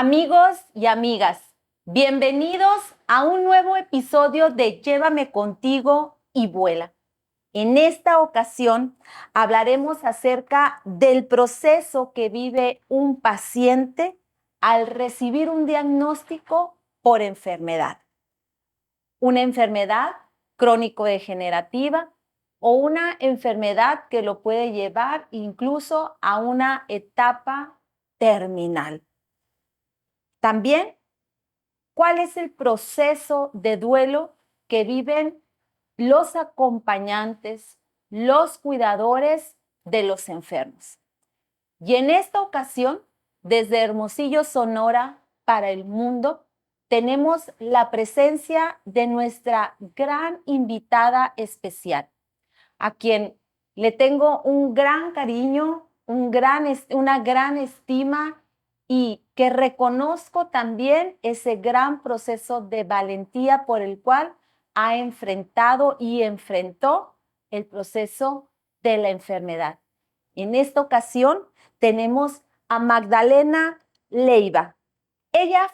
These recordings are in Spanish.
Amigos y amigas, bienvenidos a un nuevo episodio de Llévame contigo y vuela. En esta ocasión hablaremos acerca del proceso que vive un paciente al recibir un diagnóstico por enfermedad. Una enfermedad crónico-degenerativa o una enfermedad que lo puede llevar incluso a una etapa terminal. También, ¿cuál es el proceso de duelo que viven los acompañantes, los cuidadores de los enfermos? Y en esta ocasión, desde Hermosillo, Sonora, para el mundo, tenemos la presencia de nuestra gran invitada especial, a quien le tengo un gran cariño, una gran estima y que reconozco también ese gran proceso de valentía por el cual ha enfrentado y enfrentó el proceso de la enfermedad. En esta ocasión tenemos a Magdalena Leiva. Ella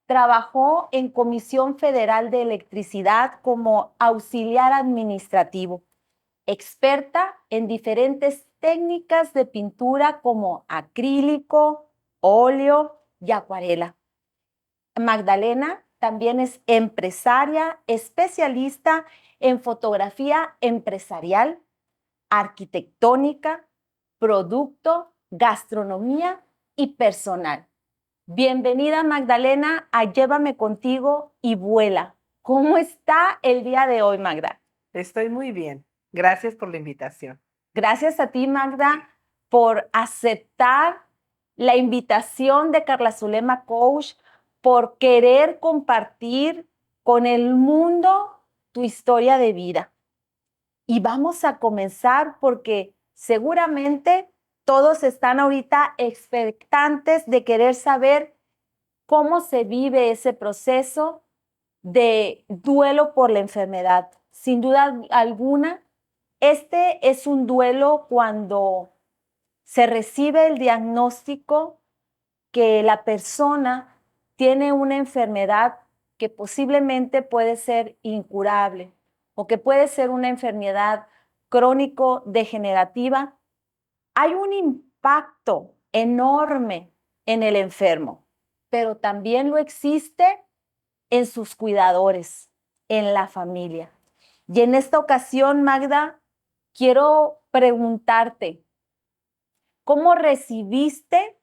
trabajó en Comisión Federal de Electricidad como auxiliar administrativo, experta en diferentes técnicas de pintura como acrílico, óleo y acuarela. Magdalena también es empresaria, especialista en fotografía empresarial, arquitectónica, producto, gastronomía y personal. Bienvenida, Magdalena, a Llévame contigo y vuela. ¿Cómo está el día de hoy, Magda? Estoy muy bien. Gracias por la invitación. Gracias a ti, Magda, por aceptar la invitación de Carla Zulema Coach, por querer compartir con el mundo tu historia de vida. Y vamos a comenzar porque seguramente todos están ahorita expectantes de querer saber cómo se vive ese proceso de duelo por la enfermedad. Sin duda alguna, este es un duelo cuando se recibe el diagnóstico que la persona tiene una enfermedad que posiblemente puede ser incurable o que puede ser una enfermedad crónico-degenerativa. Hay un impacto enorme en el enfermo, pero también lo existe en sus cuidadores, en la familia. Y en esta ocasión, Magda, quiero preguntarte, ¿cómo recibiste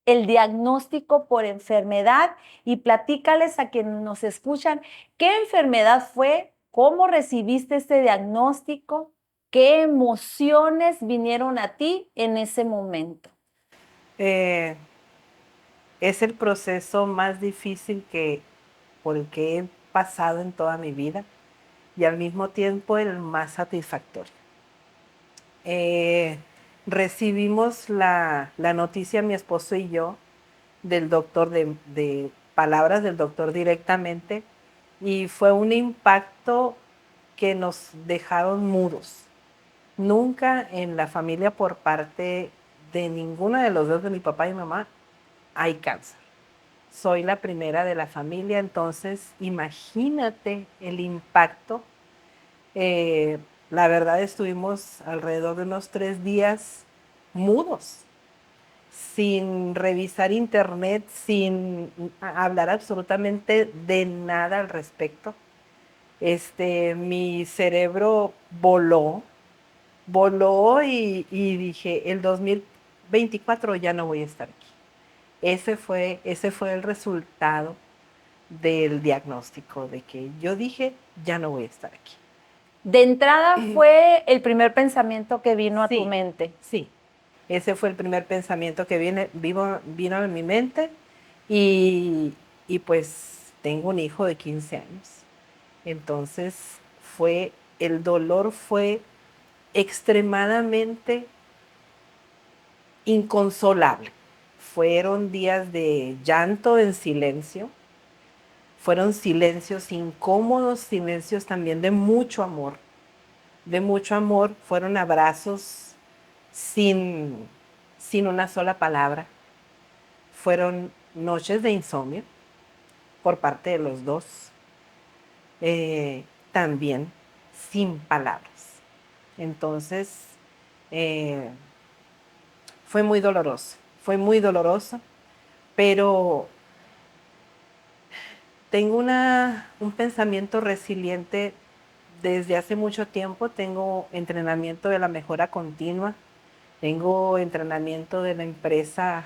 el diagnóstico por enfermedad? Y platícales a quienes nos escuchan, ¿qué enfermedad fue? ¿Cómo recibiste este diagnóstico? ¿Qué emociones vinieron a ti en ese momento? Es el proceso más difícil por el que he pasado en toda mi vida y al mismo tiempo el más satisfactorio. Recibimos la noticia, mi esposo y yo, del doctor, de palabras del doctor directamente, y fue un impacto que nos dejaron mudos. Nunca en la familia por parte de ninguno de los dos, de mi papá y mi mamá, hay cáncer. Soy la primera de la familia, entonces imagínate el impacto. La verdad estuvimos alrededor de unos 3 días mudos, sin revisar internet, sin hablar absolutamente de nada al respecto. Mi cerebro voló y dije, el 2024 ya no voy a estar aquí. Ese fue el resultado del diagnóstico, de que yo dije, ya no voy a estar aquí. De entrada fue el primer pensamiento que vino a tu Sí, mente. sí, ese fue el primer pensamiento que vino a mi mente y pues tengo un hijo de 15 años. Entonces el dolor fue extremadamente inconsolable. Fueron días de llanto en silencio, fueron silencios incómodos, silencios también de mucho amor, fueron abrazos sin una sola palabra. fueron noches de insomnio por parte de los dos. También sin palabras. Entonces, eh, fue muy doloroso, pero tengo un pensamiento resiliente desde hace mucho tiempo. Tengo entrenamiento de la mejora continua, tengo entrenamiento de la empresa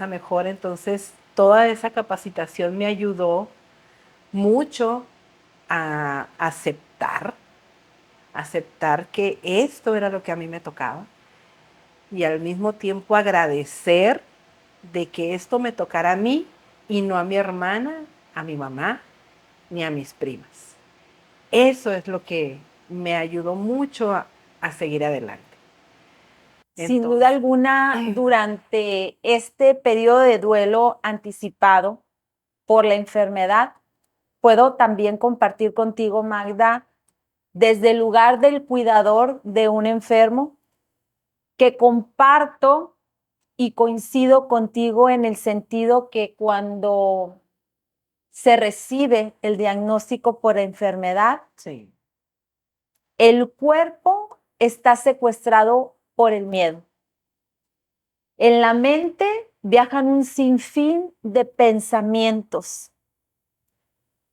Mejor. Entonces, toda esa capacitación me ayudó mucho a aceptar que esto era lo que a mí me tocaba y al mismo tiempo agradecer de que esto me tocara a mí y no a mi hermana, a mi mamá, ni a mis primas. Eso es lo que me ayudó mucho a seguir adelante. Sin duda Entonces, alguna, durante este periodo de duelo anticipado por la enfermedad, puedo también compartir contigo, Magda, desde el lugar del cuidador de un enfermo, que comparto y coincido contigo en el sentido que cuando se recibe el diagnóstico por enfermedad, sí, el cuerpo está secuestrado por el miedo. En la mente viajan un sinfín de pensamientos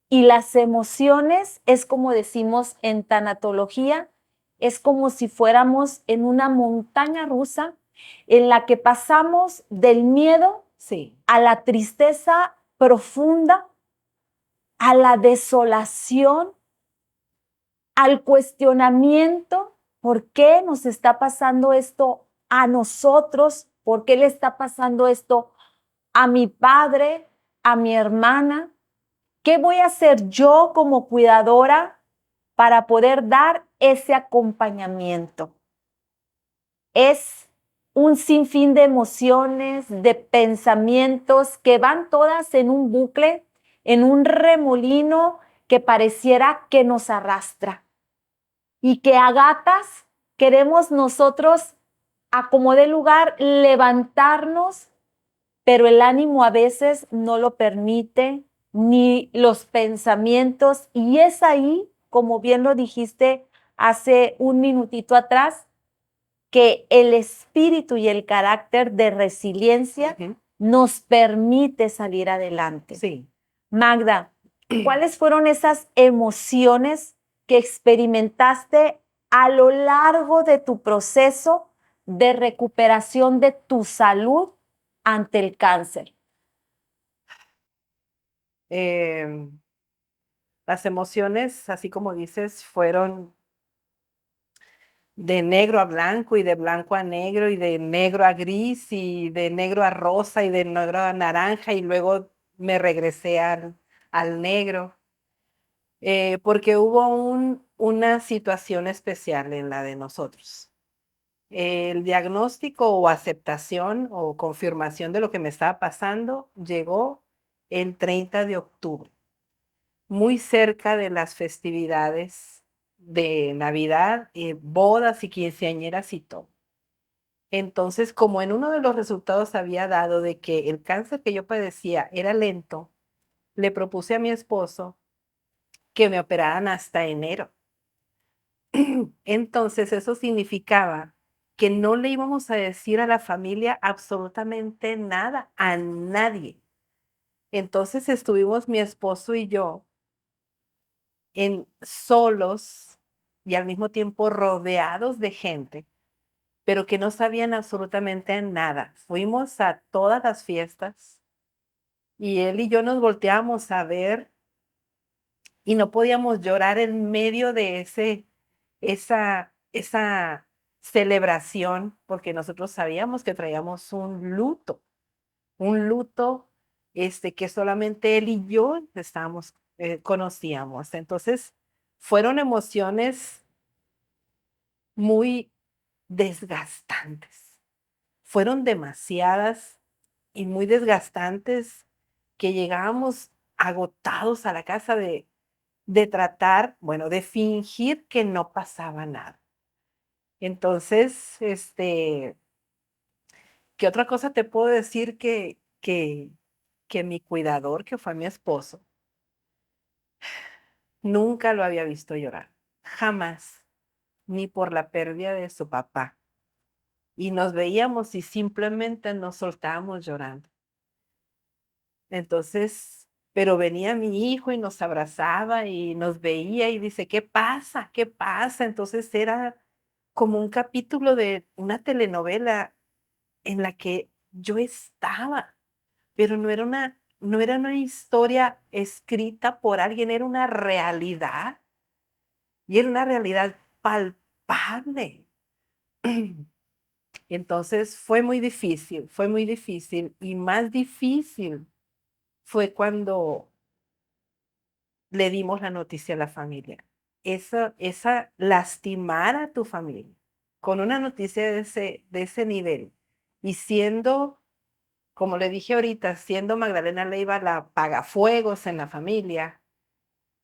y las emociones, es como decimos en tanatología, es como si fuéramos en una montaña rusa en la que pasamos del miedo sí, a la tristeza profunda, a la desolación, al cuestionamiento. ¿Por qué nos está pasando esto a nosotros? ¿Por qué le está pasando esto a mi padre, a mi hermana? ¿Qué voy a hacer yo como cuidadora para poder dar ese acompañamiento? Es un sinfín de emociones, de pensamientos que van todas en un bucle, en un remolino que pareciera que nos arrastra y que a gatas queremos nosotros, a como de lugar, levantarnos, pero el ánimo a veces no lo permite, ni los pensamientos, y es ahí, como bien lo dijiste hace un minutito atrás, que el espíritu y el carácter de resiliencia nos permite salir adelante. sí. Magda, ¿cuáles fueron esas emociones que experimentaste a lo largo de tu proceso de recuperación de tu salud ante el cáncer? Las emociones, así como dices, fueron de negro a blanco y de blanco a negro y de negro a gris y de negro a rosa y de negro a naranja y luego me regresé al negro, porque hubo una situación especial en la de nosotros. El diagnóstico o aceptación o confirmación de lo que me estaba pasando llegó el 30 de octubre, muy cerca de las festividades de Navidad, bodas y quinceañeras y todo. Entonces, como en uno de los resultados había dado de que el cáncer que yo padecía era lento, le propuse a mi esposo que me operaran hasta enero. Entonces, eso significaba que no le íbamos a decir a la familia absolutamente nada, a nadie. Entonces estuvimos mi esposo y yo en solos y al mismo tiempo rodeados de gente, pero que no sabían absolutamente nada. Fuimos a todas las fiestas y él y yo nos volteamos a ver y no podíamos llorar en medio de esa celebración, porque nosotros sabíamos que traíamos un luto que solamente él y yo conocíamos. Entonces, fueron emociones muy desgastantes. Fueron demasiadas y muy desgastantes que llegábamos agotados a la casa de tratar, bueno, de fingir que no pasaba nada. Entonces, ¿Qué otra cosa te puedo decir que mi cuidador, que fue mi esposo, nunca lo había visto llorar? Jamás, ni por la pérdida de su papá. Y nos veíamos y simplemente nos soltábamos llorando. Entonces, pero venía mi hijo y nos abrazaba y nos veía y dice, ¿qué pasa? ¿Qué pasa? Entonces era como un capítulo de una telenovela en la que yo estaba, pero no era una historia escrita por alguien, era una realidad y era una realidad palpable. Entonces fue muy difícil y más difícil fue cuando le dimos la noticia a la familia. Esa lastimar a tu familia con una noticia de ese nivel y siendo, como le dije ahorita, siendo Magdalena Leiva la apagafuegos en la familia,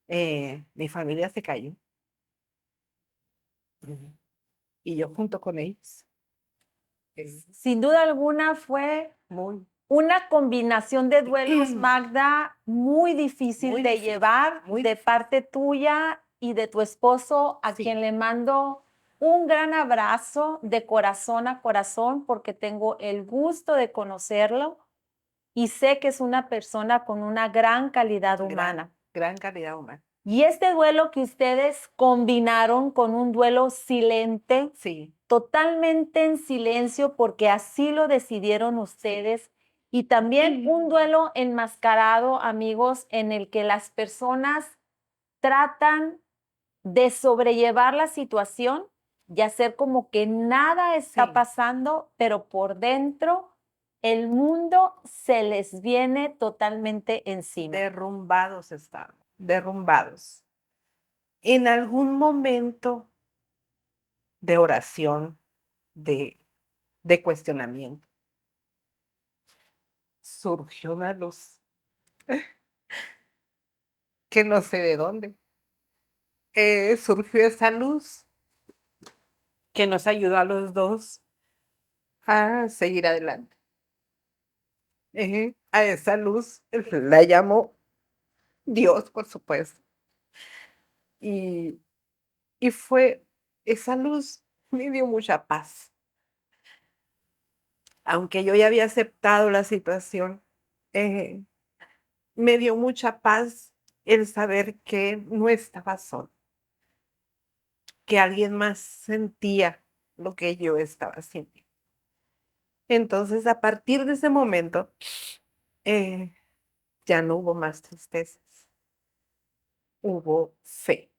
mi familia se cayó. Ujú. Y yo junto con ellos. Sin duda alguna fue Muy, una combinación de duelos, Magda, muy difícil muy de difícil, llevar muy de parte tuya y de tu esposo, a Sí. quien le mando un gran abrazo de corazón a corazón, porque tengo el gusto de conocerlo y sé que es una persona con una gran calidad humana. Gran calidad humana. Y este duelo que ustedes combinaron con un duelo silente, Sí, totalmente en silencio, porque así lo decidieron ustedes. Y también un duelo enmascarado, amigos, en el que las personas tratan de sobrellevar la situación y hacer como que nada está Sí. pasando, pero por dentro el mundo se les viene totalmente encima. Derrumbados estaban, derrumbados. En algún momento de oración, de, de cuestionamiento, surgió una luz que no sé de dónde. Surgió esa luz que nos ayudó a los dos a seguir adelante. A esa luz la llamó Dios, por supuesto. Y, y fue, esa luz me dio mucha paz. Aunque yo ya había aceptado la situación, eh, me dio mucha paz el saber que no estaba solo, que alguien más sentía lo que yo estaba sintiendo. Entonces, a partir de ese momento, eh, ya no hubo más tristezas, hubo fe,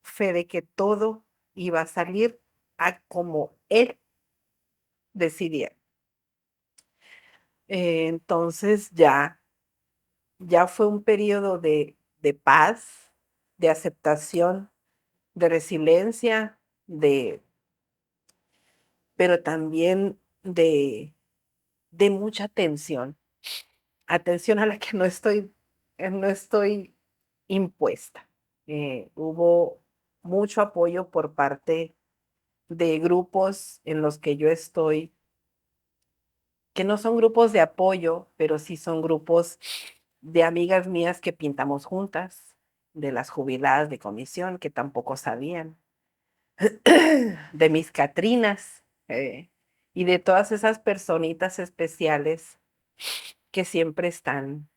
fe de que todo iba a salir a como él decidía. Entonces ya fue un periodo de paz, de aceptación, de resiliencia, pero también de mucha atención, atención a la que no estoy impuesta. Hubo mucho apoyo por parte de grupos en los que yo estoy, que no son grupos de apoyo, pero sí son grupos de amigas mías que pintamos juntas, de las jubiladas de comisión que tampoco sabían, de mis Catrinas, y de todas esas personitas especiales que siempre están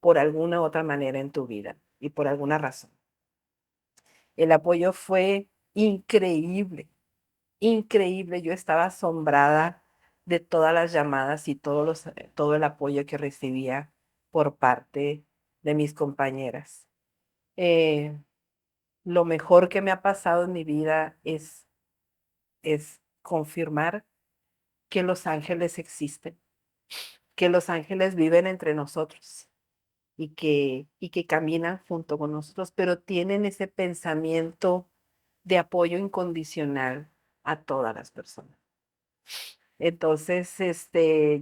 por alguna otra manera en tu vida y por alguna razón. El apoyo fue increíble, increíble. Yo estaba asombrada de todas las llamadas y todo el apoyo que recibía por parte de mis compañeras. Eh, lo mejor que me ha pasado en mi vida es confirmar que los ángeles existen, que los ángeles viven entre nosotros y que caminan junto con nosotros, pero tienen ese pensamiento de apoyo incondicional a todas las personas. Entonces,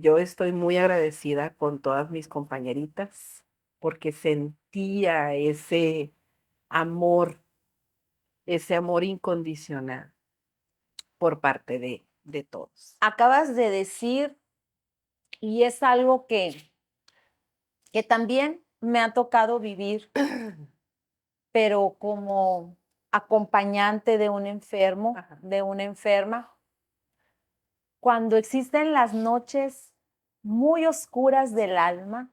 yo estoy muy agradecida con todas mis compañeritas porque sentía amor, ese amor incondicional por parte de de todos. Acabas de decir, y es algo que también me ha tocado vivir, pero como acompañante de un enfermo, Ajá. de una enferma, cuando existen las noches muy oscuras del alma,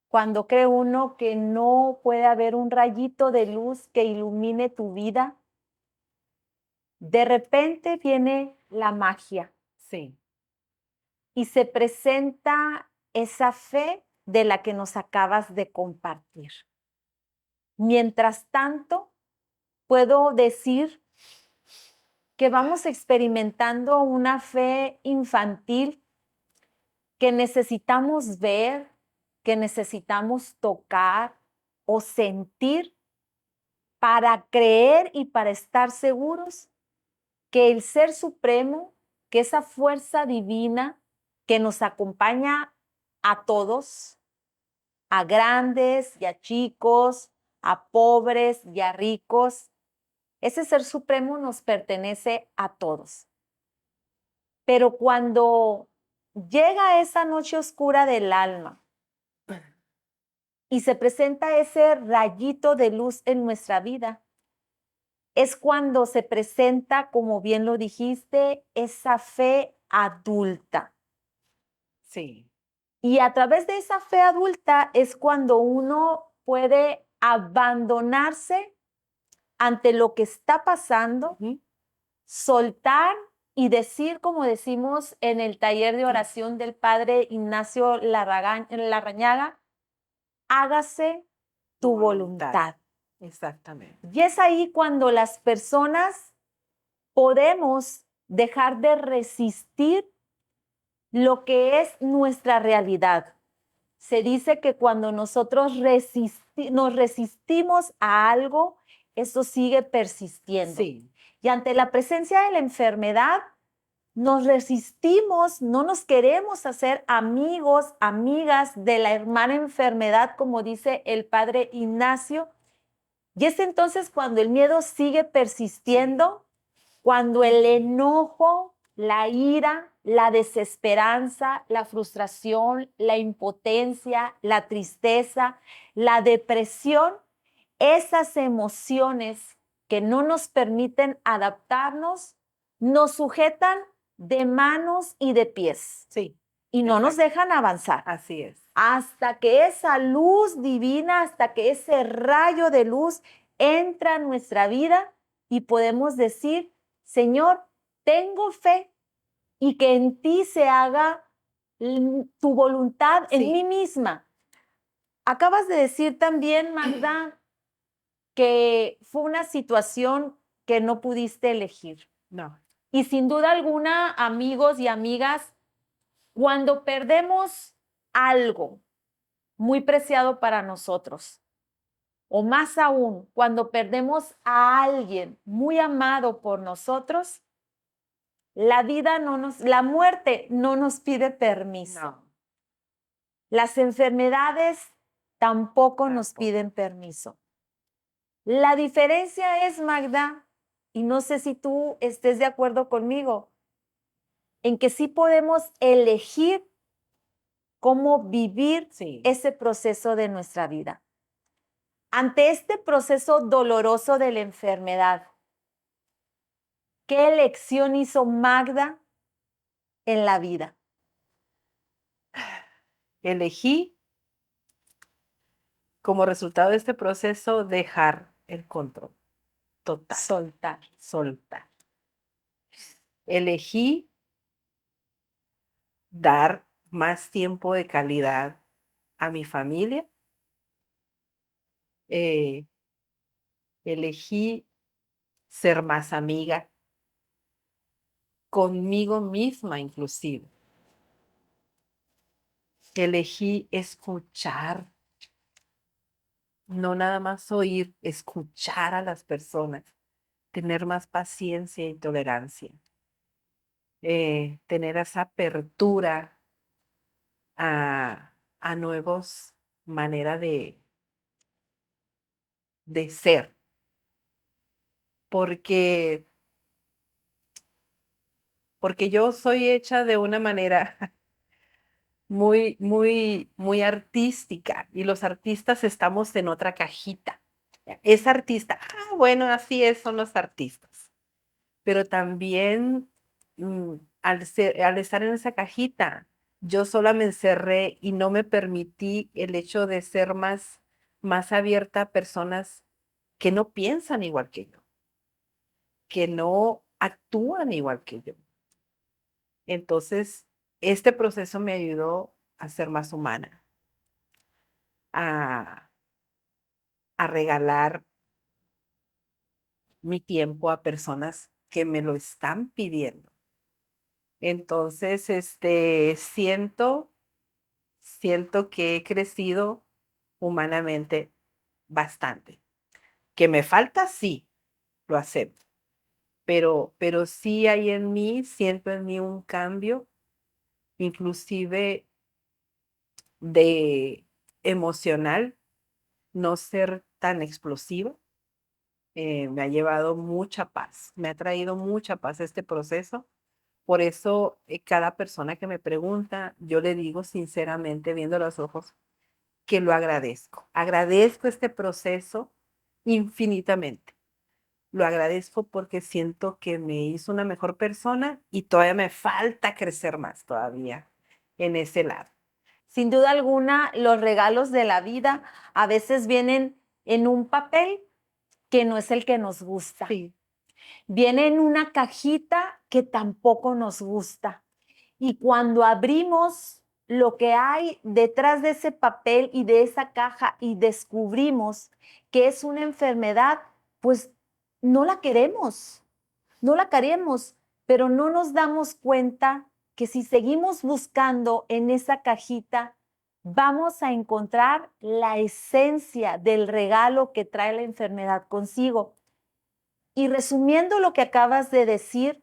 cuando cree uno que no puede haber un rayito de luz que ilumine tu vida, de repente viene la magia Sí, y se presenta esa fe de la que nos acabas de compartir. Mientras tanto, puedo decir que vamos experimentando una fe infantil que necesitamos ver, que necesitamos tocar o sentir para creer y para estar seguros que el Ser Supremo, que esa fuerza divina que nos acompaña a todos, a grandes y a chicos, a pobres y a ricos, ese Ser Supremo nos pertenece a todos. Pero cuando llega esa noche oscura del alma y se presenta ese rayito de luz en nuestra vida, es cuando se presenta, como bien lo dijiste, esa fe adulta. sí, Y a través de esa fe adulta es cuando uno puede abandonarse ante lo que está pasando, soltar y decir, como decimos en el taller de oración del padre Ignacio Larrañaga, hágase tu voluntad. exactamente. Y es ahí cuando las personas podemos dejar de resistir lo que es nuestra realidad. Se dice que cuando nosotros nos resistimos a algo, eso sigue persistiendo. Sí, Y ante la presencia de la enfermedad, nos resistimos, no nos queremos hacer amigos, amigas de la hermana enfermedad, como dice el padre Ignacio. Y es entonces cuando el miedo sigue persistiendo, cuando el enojo, la ira, la desesperanza, la frustración, la impotencia, la tristeza, la depresión, esas emociones que no nos permiten adaptarnos, nos sujetan de manos y de pies sí, y no nos exacto. dejan avanzar. Así es. Hasta que esa luz divina, hasta que ese rayo de luz entra a nuestra vida y podemos decir, Señor, tengo fe y que en ti se haga tu voluntad en Sí. mí misma. Acabas de decir también, Magda, que fue una situación que no pudiste elegir. No, Y sin duda alguna, amigos y amigas, cuando perdemos algo muy preciado para nosotros, o más aún, cuando perdemos a alguien muy amado por nosotros, la muerte no nos pide permiso. no, Las enfermedades tampoco nos tampoco. piden permiso. La diferencia es, Magda, y no sé si tú estés de acuerdo conmigo, en que sí podemos elegir cómo vivir Sí, ese proceso de nuestra vida. Ante este proceso doloroso de la enfermedad, ¿qué elección hizo Magda en la vida? elegí como resultado de este proceso dejar el control total, Soltar. soltar. Elegí dar más tiempo de calidad a mi familia. eh, Elegí ser más amiga conmigo misma inclusive. Elegí escuchar, no nada más oír, escuchar a las personas, tener más paciencia y tolerancia, tener esa apertura a nuevos maneras de ser, porque porque yo soy hecha de una manera muy artística y los artistas estamos en otra cajita. Es artista, bueno, así es, son los artistas. Pero también al estar en esa cajita, yo sola me encerré y no me permití el hecho de ser más abierta a personas que no piensan igual que yo, que no actúan igual que yo. Entonces, este proceso me ayudó a ser más humana, a, a regalar mi tiempo a personas que me lo están pidiendo. Entonces, siento que he crecido humanamente bastante. Que me falta, sí, lo acepto. Pero sí hay en mí, siento en mí un cambio, inclusive de emocional, no ser tan explosiva. Me ha llevado mucha paz, me ha traído mucha paz este proceso. Por eso, cada persona que me pregunta, yo le digo sinceramente, viendo los ojos, que lo agradezco. Agradezco este proceso infinitamente. Lo agradezco porque siento que me hizo una mejor persona y todavía me falta crecer más todavía en ese lado. Sin duda alguna, los regalos de la vida a veces vienen en un papel que no es el que nos gusta. Sí, Viene en una cajita que tampoco nos gusta. Y cuando abrimos lo que hay detrás de ese papel y de esa caja y descubrimos que es una enfermedad, pues no la queremos, no la queremos, pero no nos damos cuenta que si seguimos buscando en esa cajita, vamos a encontrar la esencia del regalo que trae la enfermedad consigo. Y resumiendo lo que acabas de decir,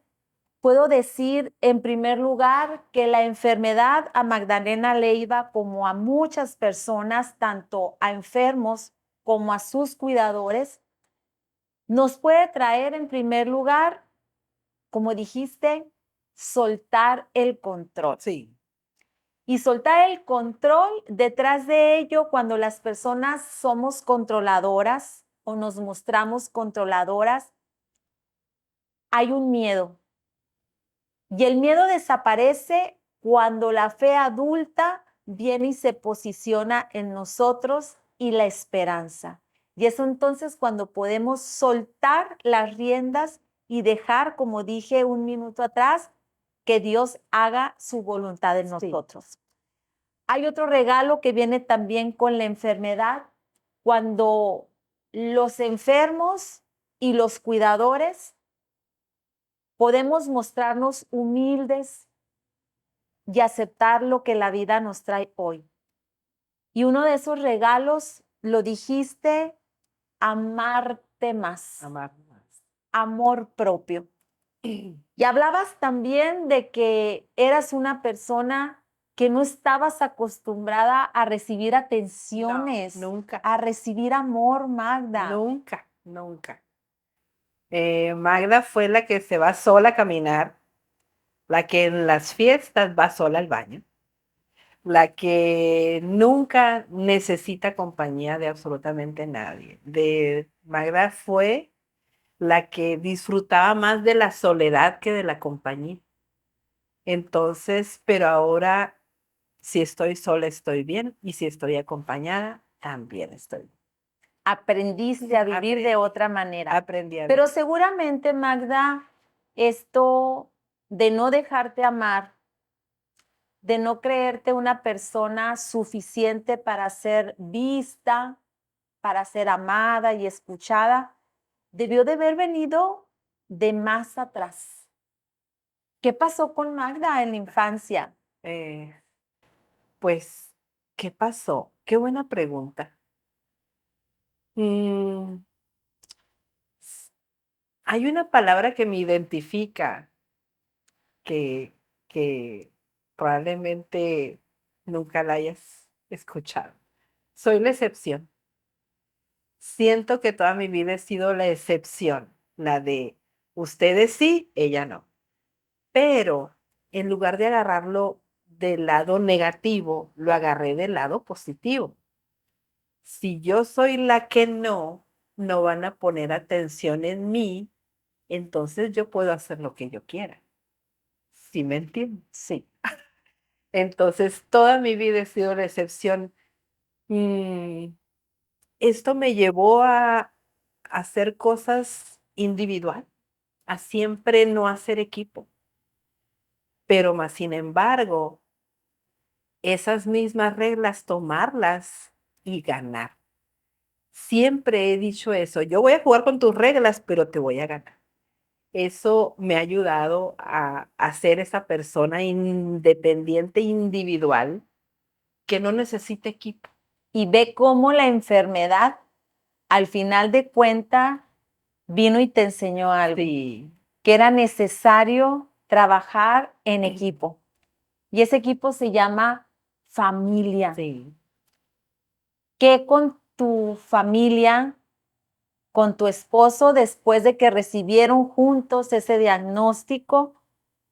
puedo decir en primer lugar que la enfermedad a Magdalena Leiva, como a muchas personas, tanto a enfermos como a sus cuidadores, nos puede traer en primer lugar, como dijiste, soltar el control. sí, Y soltar el control, detrás de ello, cuando las personas somos controladoras o nos mostramos controladoras, hay un miedo. Y el miedo desaparece cuando la fe adulta viene y se posiciona en nosotros y la esperanza. Y es entonces cuando podemos soltar las riendas y dejar, como dije un minuto atrás, que Dios haga su voluntad en sí. nosotros. Hay otro regalo que viene también con la enfermedad, cuando los enfermos y los cuidadores podemos mostrarnos humildes y aceptar lo que la vida nos trae hoy. Y uno de esos regalos, lo dijiste, amarte más, Amar más. amor propio. Y hablabas también de que eras una persona que no estabas acostumbrada a recibir atenciones, No, nunca, a recibir amor, Magda. nunca, nunca. Magda fue la que se va sola a caminar, la que en las fiestas va sola al baño, la que nunca necesita compañía de absolutamente nadie. Magda fue la que disfrutaba más de la soledad que de la compañía. Entonces, pero ahora, si estoy sola, estoy bien, y si estoy acompañada, también estoy bien. Aprendiste a vivir de otra manera. Aprendí a vivir. Pero seguramente, Magda, esto de no dejarte amar, de no creerte una persona suficiente para ser vista, para ser amada y escuchada, debió de haber venido de más atrás. ¿Qué pasó con Magda en la infancia? Eh, pues, ¿qué pasó? Qué buena pregunta. Mm, hay una palabra que me identifica que, que probablemente nunca la hayas escuchado. Soy la excepción. Siento que toda mi vida he sido la excepción, la de ustedes sí, ella no. pero en lugar de agarrarlo del lado negativo, lo agarré del lado positivo. Si yo soy la que no van a poner atención en mí, entonces yo puedo hacer lo que yo quiera. ¿Sí me entiendes? Sí. Entonces, toda mi vida he sido la excepción. Mm, Esto me llevó a hacer cosas individual, a siempre no hacer equipo. Pero más sin embargo, esas mismas reglas, tomarlas y ganar. Siempre he dicho eso, yo voy a jugar con tus reglas, pero te voy a ganar. Eso me ha ayudado a ser esa persona independiente, individual, que no necesita equipo. Y ve cómo la enfermedad, al final de cuenta, vino y te enseñó algo, Sí, que era necesario trabajar en equipo. Y ese equipo se llama familia. sí. ¿Qué con tu familia, con tu esposo, después de que recibieron juntos ese diagnóstico?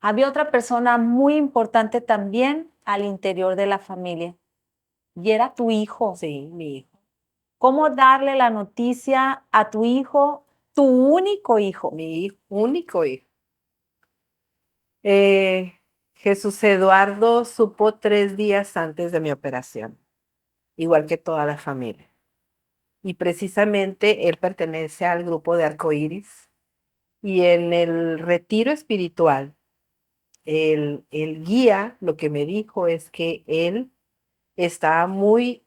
Había otra persona muy importante también al interior de la familia, y era tu hijo. Sí, mi hijo. ¿Cómo darle la noticia a tu hijo, tu único hijo? Mi único hijo. Jesús Eduardo supo 3 días antes de mi operación, igual que toda la familia. Y precisamente él pertenece al grupo de Arcoíris. Y en el retiro espiritual, el guía lo que me dijo es que él estaba muy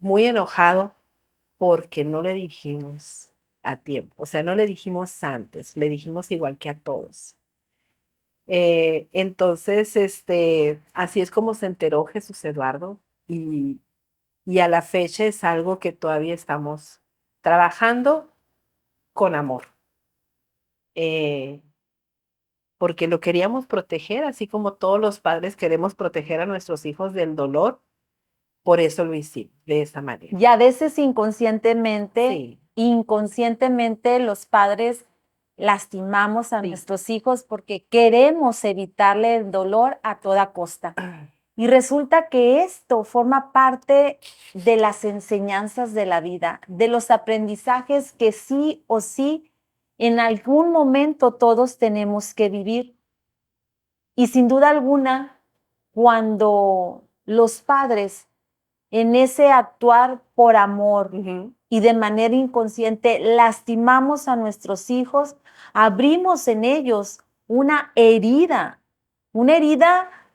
enojado porque no le dijimos a tiempo. O sea, no le dijimos antes, le dijimos igual que a todos. Entonces, así es como se enteró Jesús Eduardo y, y a la fecha es algo que todavía estamos trabajando con amor, eh, porque lo queríamos proteger, así como todos los padres queremos proteger a nuestros hijos del dolor, por eso lo hicimos de esa manera. Y a veces inconscientemente, Sí, inconscientemente los padres lastimamos a sí. nuestros hijos porque queremos evitarle el dolor a toda costa. Y resulta que esto forma parte de las enseñanzas de la vida, de los aprendizajes que sí o sí en algún momento todos tenemos que vivir. Y sin duda alguna, cuando los padres en ese actuar por amor Ujú. y de manera inconsciente lastimamos a nuestros hijos, abrimos en ellos una herida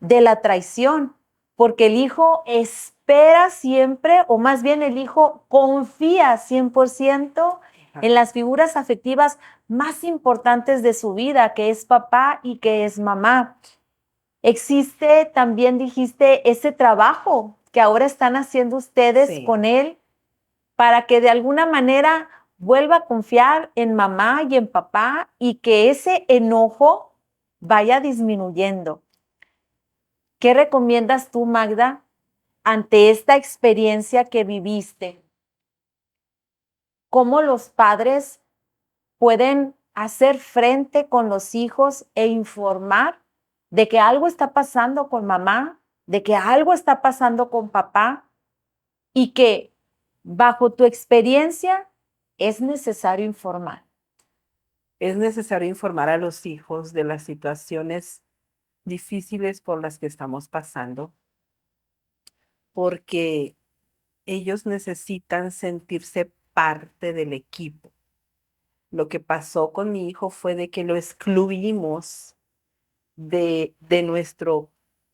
de la traición, porque el hijo espera siempre, o más bien el hijo confía 100% en las figuras afectivas más importantes de su vida, que es papá y que es mamá. Existe también, dijiste, ese trabajo que ahora están haciendo ustedes Sí. con él para que de alguna manera vuelva a confiar en mamá y en papá y que ese enojo vaya disminuyendo. ¿Qué recomiendas tú, Magda, ante esta experiencia que viviste? ¿Cómo los padres pueden hacer frente con los hijos e informar de que algo está pasando con mamá, de que algo está pasando con papá y que bajo tu experiencia es necesario informar? Es necesario informar a los hijos de las situaciones difíciles por las que estamos pasando, porque ellos necesitan sentirse parte del equipo. Lo que pasó con mi hijo fue de que lo excluimos de nuestro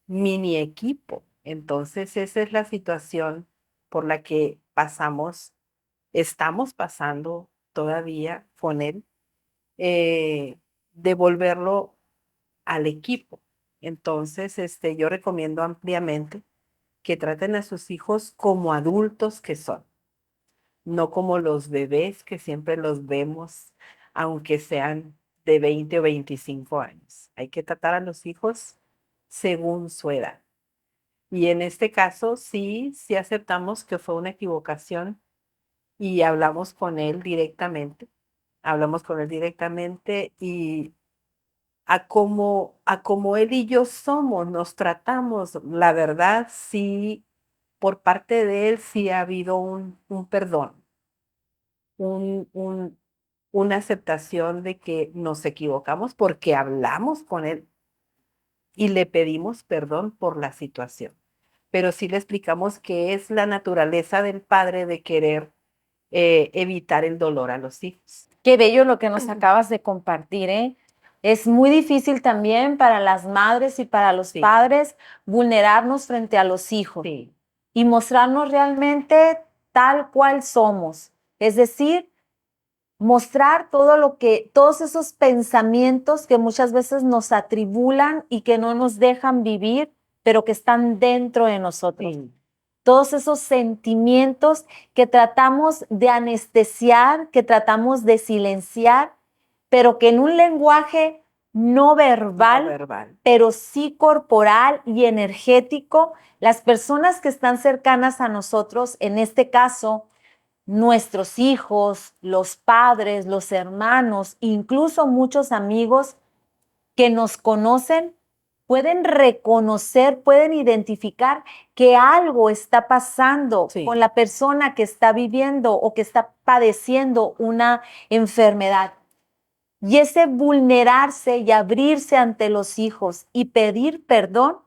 mini equipo. Entonces, esa es la situación por la que estamos pasando todavía con él, eh, devolverlo al equipo. Entonces, yo recomiendo ampliamente que traten a sus hijos como adultos que son, no como los bebés que siempre los vemos, aunque sean de 20 o 25 años. Hay que tratar a los hijos según su edad. Y en este caso, sí aceptamos que fue una equivocación y hablamos con él directamente. Hablamos con él directamente y a como él y yo somos, nos tratamos, la verdad, sí, por parte de él sí ha habido un perdón, un, un- una aceptación de que nos equivocamos porque hablamos con él y le pedimos perdón por la situación. Pero sí le explicamos que es la naturaleza del padre de querer evitar el dolor a los hijos. Qué bello lo que nos acabas de compartir, ¿eh? Es muy difícil también para las madres y para los Sí. padres vulnerarnos frente a los hijos Sí, y mostrarnos realmente tal cual somos. Es decir, mostrar todos esos pensamientos que muchas veces nos atribulan y que no nos dejan vivir, pero que están dentro de nosotros. sí, Todos esos sentimientos que tratamos de anestesiar, que tratamos de silenciar, pero que en un lenguaje no verbal, no verbal. pero sí corporal y energético, las personas que están cercanas a nosotros, en este caso, nuestros hijos, los padres, los hermanos, incluso muchos amigos que nos conocen, pueden reconocer, pueden identificar que algo está pasando Sí. con la persona que está viviendo o que está padeciendo una enfermedad. Y ese vulnerarse y abrirse ante los hijos y pedir perdón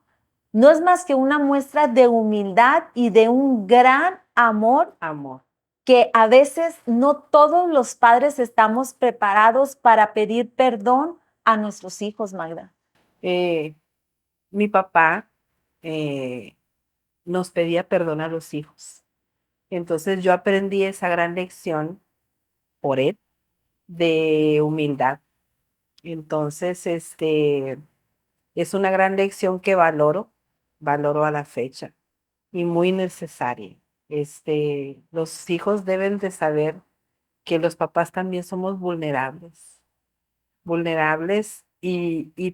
no es más que una muestra de humildad y de un gran amor Amor. que a veces no todos los padres estamos preparados para pedir perdón a nuestros hijos, Magda. Eh, Mi papá eh, nos pedía perdón a los hijos. Entonces yo aprendí esa gran lección por él de humildad. Entonces, es una gran lección que valoro a la fecha y muy necesaria. Los hijos deben de saber que los papás también somos vulnerables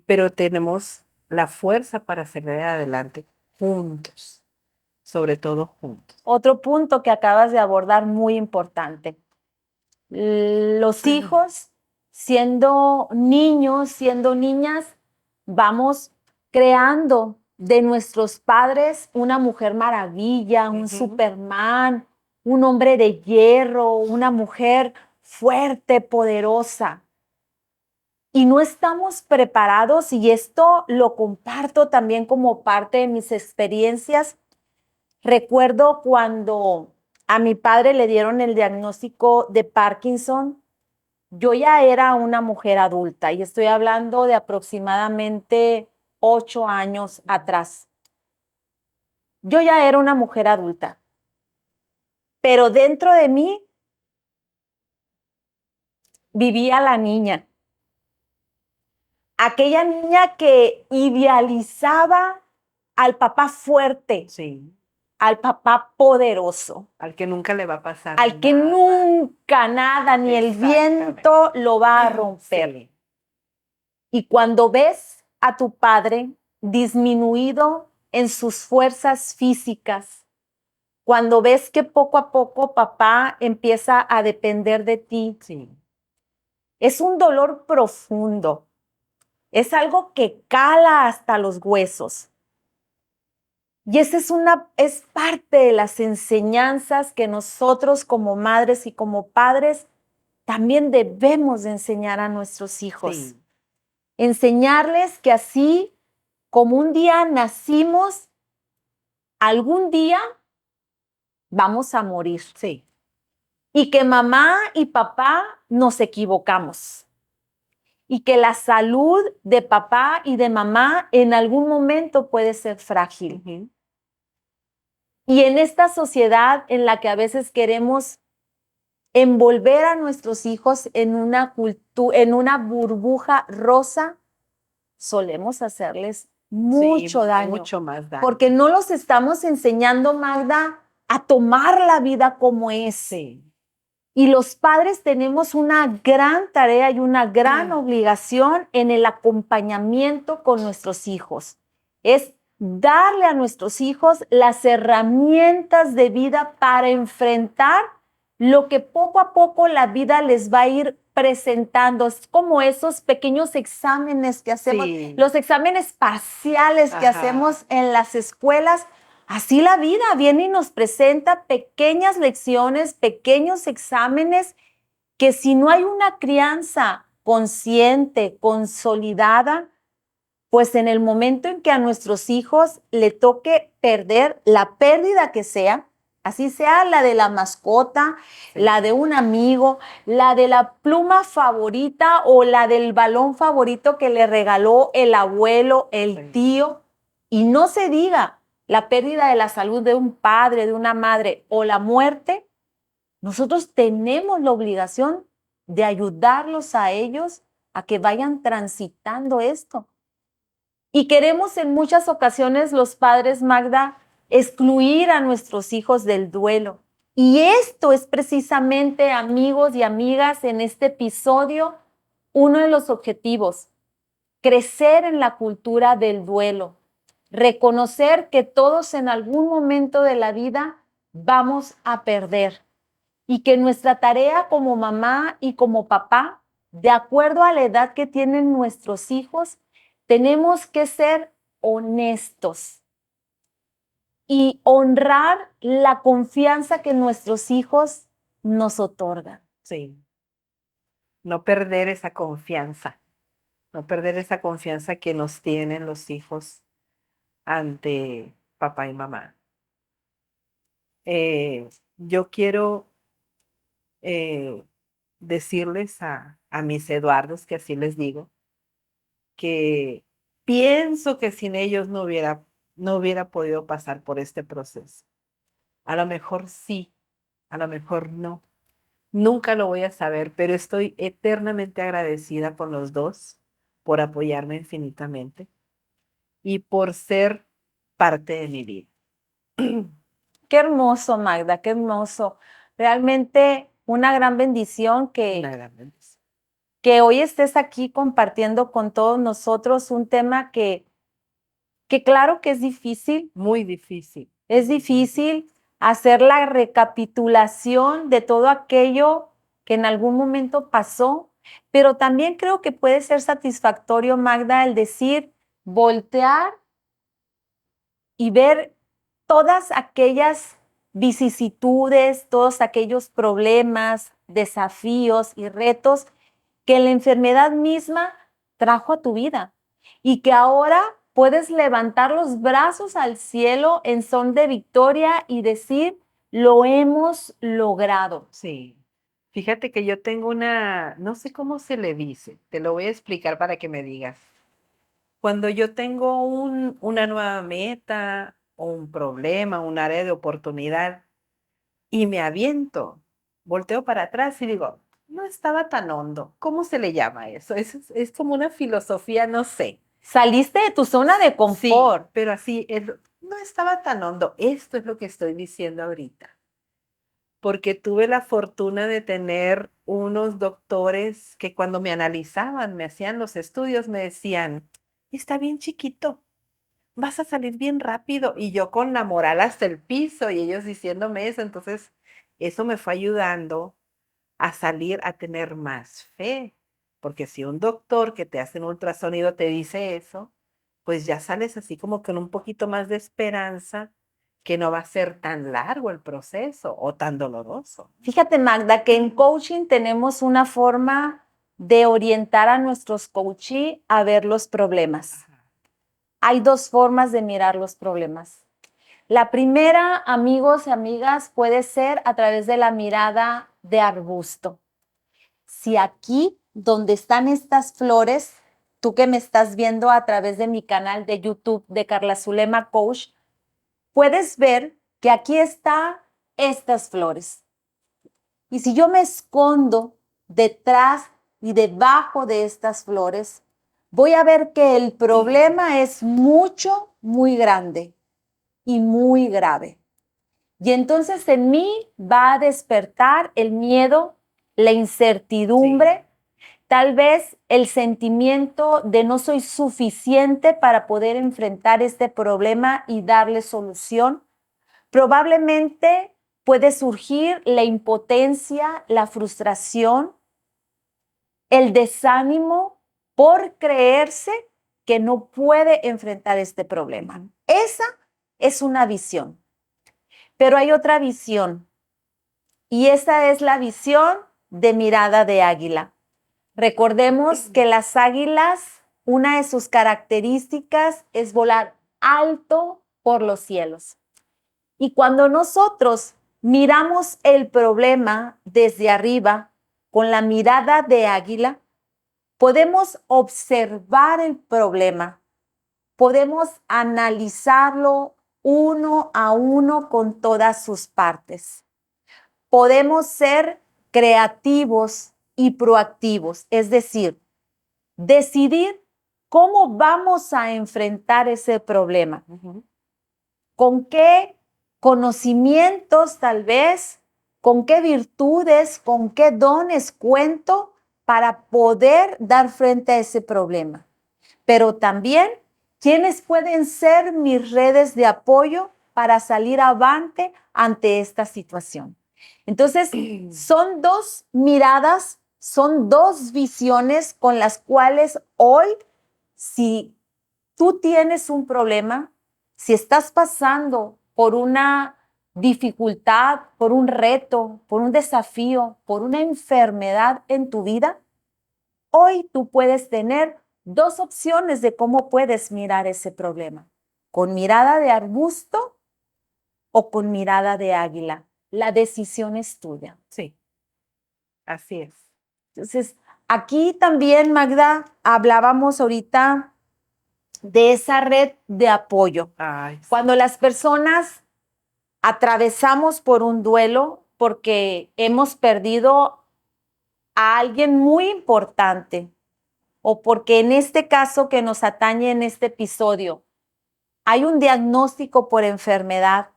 pero tenemos la fuerza para salir adelante juntos, sobre todo juntos. Otro punto que acabas de abordar muy importante. Los hijos, siendo niños, siendo niñas, vamos creando de nuestros padres una mujer maravilla, un Superman, un hombre de hierro, una mujer fuerte, poderosa. Y no estamos preparados, y esto lo comparto también como parte de mis experiencias. Recuerdo cuando a mi padre le dieron el diagnóstico de Parkinson, yo ya era una mujer adulta y estoy hablando de aproximadamente 8 años atrás. Yo ya era una mujer adulta, pero dentro de mí vivía la niña. Aquella niña que idealizaba al papá fuerte, Sí, al papá poderoso, al que nunca le va a pasar al que nada. nunca nada ni el viento lo va a romper. Sí, Y cuando ves a tu padre disminuido en sus fuerzas físicas, cuando ves que poco a poco papá empieza a depender de ti, sí, es un dolor profundo, es algo que cala hasta los huesos. Y esa es parte de las enseñanzas que nosotros como madres y como padres también debemos de enseñar a nuestros hijos. sí, Enseñarles que así como un día nacimos, algún día vamos a morir. sí, Y que mamá y papá nos equivocamos. Y que la salud de papá y de mamá en algún momento puede ser frágil. ujú, Y en esta sociedad en la que a veces queremos envolver a nuestros hijos en en una burbuja rosa, solemos hacerles mucho sí, daño. mucho más daño. Porque no los estamos enseñando, Magda, a tomar la vida como es. Sí, Y los padres tenemos una gran tarea y una gran obligación en el acompañamiento con nuestros hijos. Es darle a nuestros hijos las herramientas de vida para enfrentar lo que poco a poco la vida les va a ir presentando. Es como esos pequeños exámenes que hacemos, Sí. los exámenes parciales que Ajá. hacemos en las escuelas. Así la vida viene y nos presenta pequeñas lecciones, pequeños exámenes que si no hay una crianza consciente, consolidada, pues en el momento en que a nuestros hijos le toque perder la pérdida que sea, así sea la de la mascota, Sí. la de un amigo, la de la pluma favorita o la del balón favorito que le regaló el abuelo, el Sí. tío, y no se diga la pérdida de la salud de un padre, de una madre o la muerte, nosotros tenemos la obligación de ayudarlos a ellos a que vayan transitando esto. Y queremos en muchas ocasiones los padres, Magda, excluir a nuestros hijos del duelo. Y esto es precisamente, amigos y amigas, en este episodio, uno de los objetivos: crecer en la cultura del duelo, reconocer que todos en algún momento de la vida vamos a perder y que nuestra tarea como mamá y como papá, de acuerdo a la edad que tienen nuestros hijos, tenemos que ser honestos y honrar la confianza que nuestros hijos nos otorgan. Sí. No perder esa confianza. No perder esa confianza que nos tienen los hijos ante papá y mamá. Yo quiero decirles a mis Eduardos, que así les digo, que pienso que sin ellos no hubiera podido pasar por este proceso. A lo mejor sí, a lo mejor no. Nunca lo voy a saber, pero estoy eternamente agradecida con los dos por apoyarme infinitamente y por ser parte de mi vida. Qué hermoso, Magda, qué hermoso. Realmente una gran bendición Una gran bendición. que hoy estés aquí compartiendo con todos nosotros un tema que claro que es difícil. Muy difícil. Es difícil hacer la recapitulación de todo aquello que en algún momento pasó, pero también creo que puede ser satisfactorio, Magda, el decir, voltear y ver todas aquellas vicisitudes, todos aquellos problemas, desafíos y retos que la enfermedad misma trajo a tu vida y que ahora puedes levantar los brazos al cielo en son de victoria y decir, lo hemos logrado. Sí. Fíjate que yo tengo no sé cómo se le dice, te lo voy a explicar para que me digas. Cuando yo tengo una nueva meta o un problema, un área de oportunidad y me aviento, volteo para atrás y digo, no estaba tan hondo. ¿Cómo se le llama eso? Es como una filosofía, no sé. Saliste de tu zona de confort. Sí, pero así, no estaba tan hondo. Esto es lo que estoy diciendo ahorita. Porque tuve la fortuna de tener unos doctores que cuando me analizaban, me hacían los estudios, me decían, está bien chiquito, vas a salir bien rápido. Y yo con la moral hasta el piso y ellos diciéndome eso. Entonces, eso me fue ayudando a salir a tener más fe. Porque si un doctor que te hace un ultrasonido te dice eso, pues ya sales así como con un poquito más de esperanza que no va a ser tan largo el proceso o tan doloroso. Fíjate, Magda, que en coaching tenemos una forma de orientar a nuestros coachees a ver los problemas. Ajá. Hay dos formas de mirar los problemas. La primera, amigos y amigas, puede ser a través de la mirada de arbusto. Si aquí, donde están estas flores, tú que me estás viendo a través de mi canal de YouTube de Carla Zulema Coach, puedes ver que aquí están estas flores. Y si yo me escondo detrás y debajo de estas flores, voy a ver que el problema es mucho, muy grande y muy grave. Y entonces en mí va a despertar el miedo, la incertidumbre, tal vez el sentimiento de no soy suficiente para poder enfrentar este problema y darle solución. Probablemente puede surgir la impotencia, la frustración, el desánimo por creerse que no puede enfrentar este problema. Esa es una visión. Pero hay otra visión, y esa es la visión de mirada de águila. Recordemos que las águilas, una de sus características es volar alto por los cielos. Y cuando nosotros miramos el problema desde arriba con la mirada de águila, podemos observar el problema, podemos analizarlo uno a uno con todas sus partes. Podemos ser creativos y proactivos, es decir, decidir cómo vamos a enfrentar ese problema. ¿Con qué conocimientos tal vez? ¿Con qué virtudes? ¿Con qué dones cuento para poder dar frente a ese problema? Pero también, ¿quiénes pueden ser mis redes de apoyo para salir avante ante esta situación? Entonces, son dos miradas, son dos visiones con las cuales hoy, si tú tienes un problema, si estás pasando por una dificultad, por un reto, por un desafío, por una enfermedad en tu vida, hoy tú puedes tener dos opciones de cómo puedes mirar ese problema. Con mirada de arbusto o con mirada de águila. La decisión es tuya. Sí, así es. Entonces, aquí también, Magda, hablábamos ahorita de esa red de apoyo. Ay, sí. Cuando las personas atravesamos por un duelo porque hemos perdido a alguien muy importante o porque en este caso que nos atañe en este episodio hay un diagnóstico por enfermedad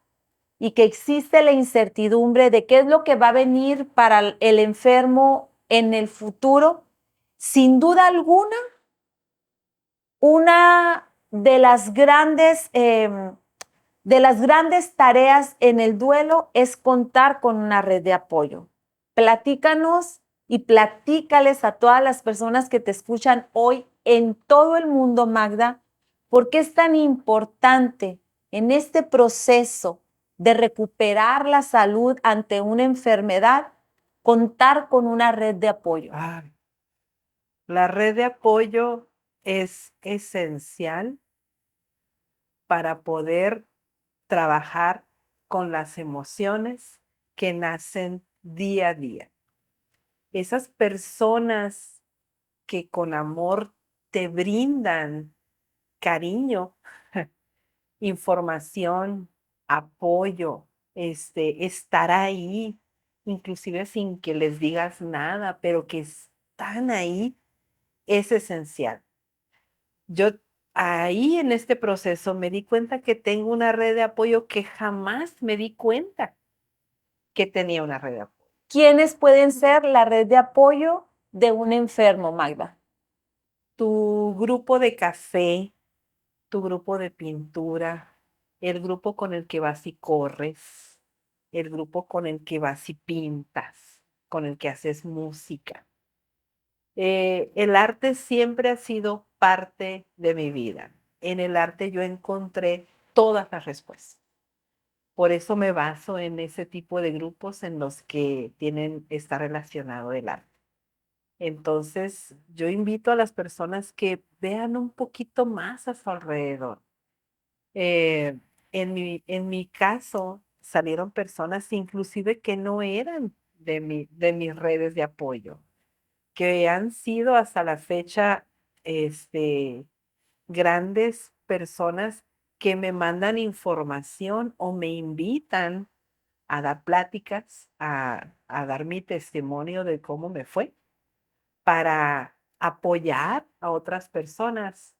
y que existe la incertidumbre de qué es lo que va a venir para el enfermo en el futuro, sin duda alguna, una de las grandes tareas en el duelo es contar con una red de apoyo. Platícanos y platícales a todas las personas que te escuchan hoy en todo el mundo, Magda, por qué es tan importante en este proceso de recuperar la salud ante una enfermedad, contar con una red de apoyo. Ay, la red de apoyo es esencial para poder trabajar con las emociones que nacen día a día. Esas personas que con amor te brindan cariño, información, apoyo, estar ahí, inclusive sin que les digas nada, pero que están ahí, es esencial. Yo ahí en este proceso me di cuenta que tengo una red de apoyo que jamás me di cuenta que tenía una red de apoyo. ¿Quiénes pueden ser la red de apoyo de un enfermo, Magda? Tu grupo de café, tu grupo de pintura, el grupo con el que vas y corres, el grupo con el que vas y pintas, con el que haces música. El arte siempre ha sido parte de mi vida. En el arte yo encontré todas las respuestas. Por eso me baso en ese tipo de grupos en los que está relacionado el arte. Entonces, yo invito a las personas que vean un poquito más a su alrededor. Eh, en mi caso, salieron personas inclusive que no eran de mis redes de apoyo, que han sido hasta la fecha grandes personas que me mandan información o me invitan a dar pláticas, a dar mi testimonio de cómo me fue, para apoyar a otras personas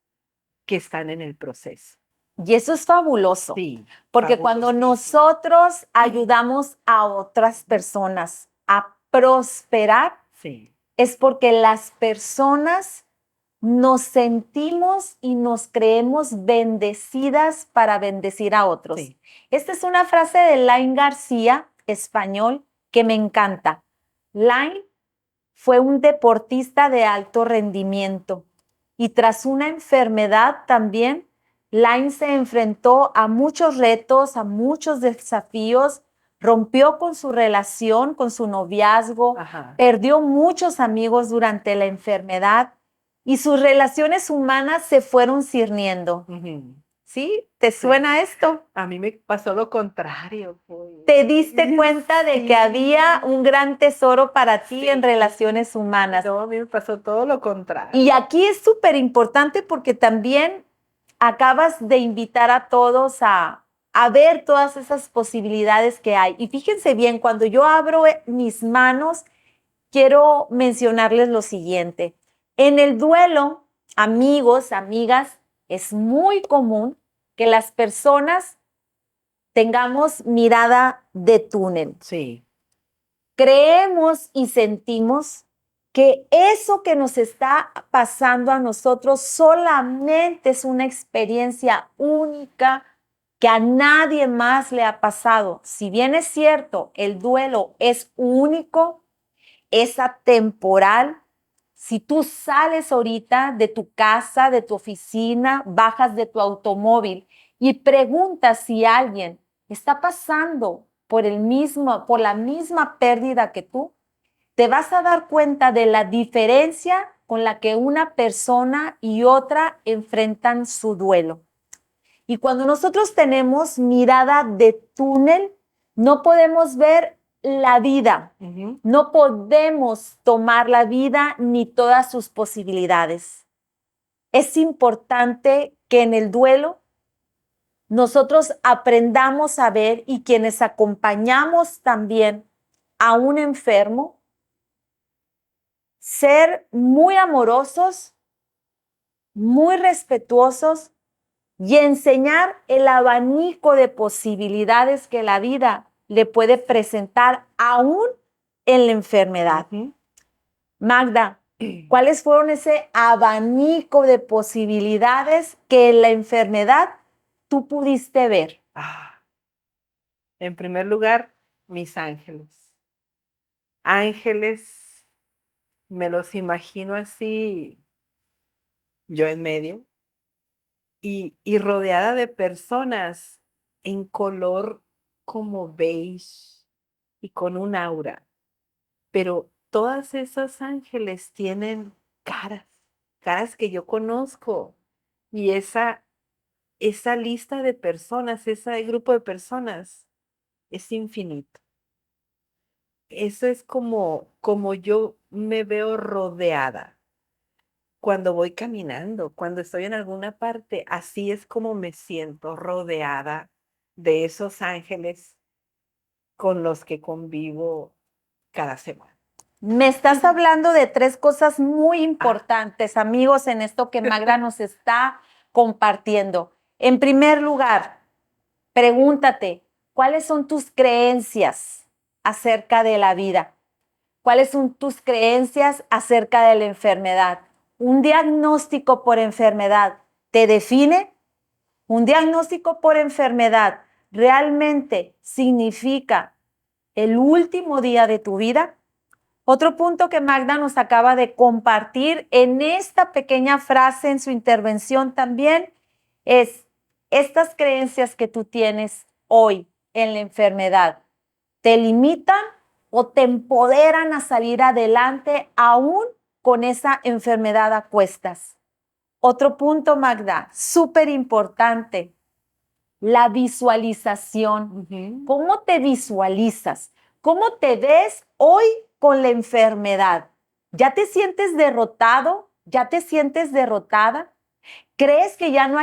que están en el proceso. Y eso es fabuloso, Sí, porque cuando nosotros ayudamos a otras personas a prosperar, sí, es porque las personas nos sentimos y nos creemos bendecidas para bendecir a otros. sí. Esta es una frase de Lain García, español, que me encanta. Lain fue un deportista de alto rendimiento y tras una enfermedad también, Lain se enfrentó a muchos retos, a muchos desafíos, rompió con su relación, con su noviazgo, Ajá. perdió muchos amigos durante la enfermedad y sus relaciones humanas se fueron cirniendo. Ujú. ¿Sí? ¿Te Sí. suena esto? A mí me pasó lo contrario, pues. Te diste cuenta de que Sí. había un gran tesoro para ti en Sí. relaciones humanas. No, a mí me pasó todo lo contrario. Y aquí es súper importante porque también acabas de invitar a todos a ver todas esas posibilidades que hay. Y fíjense bien, cuando yo abro mis manos, quiero mencionarles lo siguiente. En el duelo, amigos, amigas, es muy común que las personas tengamos mirada de túnel. Sí. Creemos y sentimos que eso que nos está pasando a nosotros solamente es una experiencia única que a nadie más le ha pasado. Si bien es cierto, el duelo es único, es atemporal. Si tú sales ahorita de tu casa, de tu oficina, bajas de tu automóvil y preguntas si alguien está pasando por la misma pérdida que tú, te vas a dar cuenta de la diferencia con la que una persona y otra enfrentan su duelo. Y cuando nosotros tenemos mirada de túnel, no podemos ver la vida, no podemos tomar la vida ni todas sus posibilidades. Es importante que en el duelo nosotros aprendamos a ver y quienes acompañamos también a un enfermo, ser muy amorosos, muy respetuosos y enseñar el abanico de posibilidades que la vida le puede presentar aún en la enfermedad. Magda, ¿cuáles fueron ese abanico de posibilidades que en la enfermedad tú pudiste ver? En primer lugar, mis ángeles. Ángeles, me los imagino así, yo en medio, y rodeada de personas en color como beige y con un aura. Pero todas esas ángeles tienen caras que yo conozco. Y esa lista de personas, ese grupo de personas es infinito. Eso es como yo me veo rodeada cuando voy caminando, cuando estoy en alguna parte, así es como me siento rodeada de esos ángeles con los que convivo cada semana. Me estás hablando de tres cosas muy importantes, amigos, en esto que Magda nos está compartiendo. En primer lugar, pregúntate, ¿cuáles son tus creencias acerca de la vida? ¿Cuáles son tus creencias acerca de la enfermedad? ¿Un diagnóstico por enfermedad te define? ¿Un diagnóstico por enfermedad realmente significa el último día de tu vida? Otro punto que Magda nos acaba de compartir en esta pequeña frase en su intervención también es estas creencias que tú tienes hoy en la enfermedad, ¿te limitan o te empoderan a salir adelante aún con esa enfermedad a cuestas? Otro punto, Magda, súper importante, la visualización. ¿Cómo te visualizas? ¿Cómo te ves hoy con la enfermedad? ¿Ya te sientes derrotado? ¿Ya te sientes derrotada? ¿Crees que ya no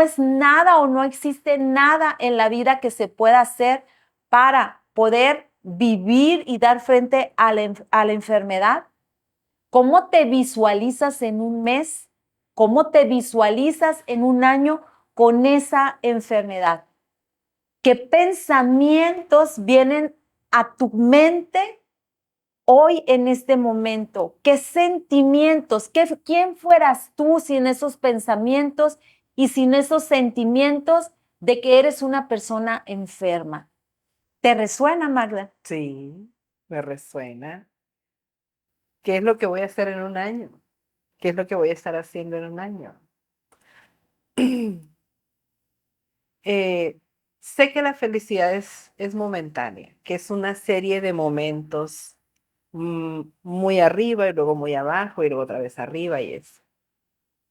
es nada o no existe nada en la vida que se pueda hacer para poder vivir y dar frente a la enfermedad? ¿Cómo te visualizas en un mes? ¿Cómo te visualizas en un año con esa enfermedad? ¿Qué pensamientos vienen a tu mente hoy en este momento? ¿Qué sentimientos? ¿Quién fueras tú sin esos pensamientos y sin esos sentimientos de que eres una persona enferma? ¿Te resuena, Magda? Sí, me resuena. ¿Qué es lo que voy a hacer en un año? ¿Qué es lo que voy a estar haciendo en un año? Eh, sé que la felicidad es momentánea, que es una serie de momentos muy arriba y luego muy abajo y luego otra vez arriba y eso.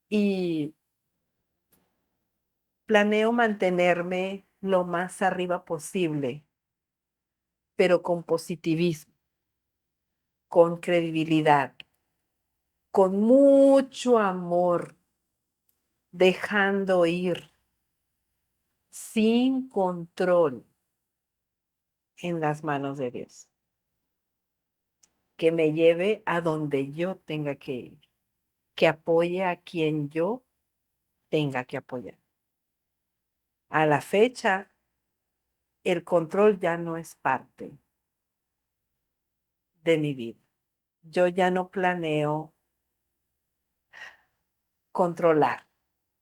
Y planeo mantenerme lo más arriba posible, pero con positivismo, con credibilidad, con mucho amor, dejando ir, sin control en las manos de Dios, que me lleve a donde yo tenga que ir, que apoye a quien yo tenga que apoyar. A la fecha, el control ya no es parte de mi vida. Yo ya no planeo controlar,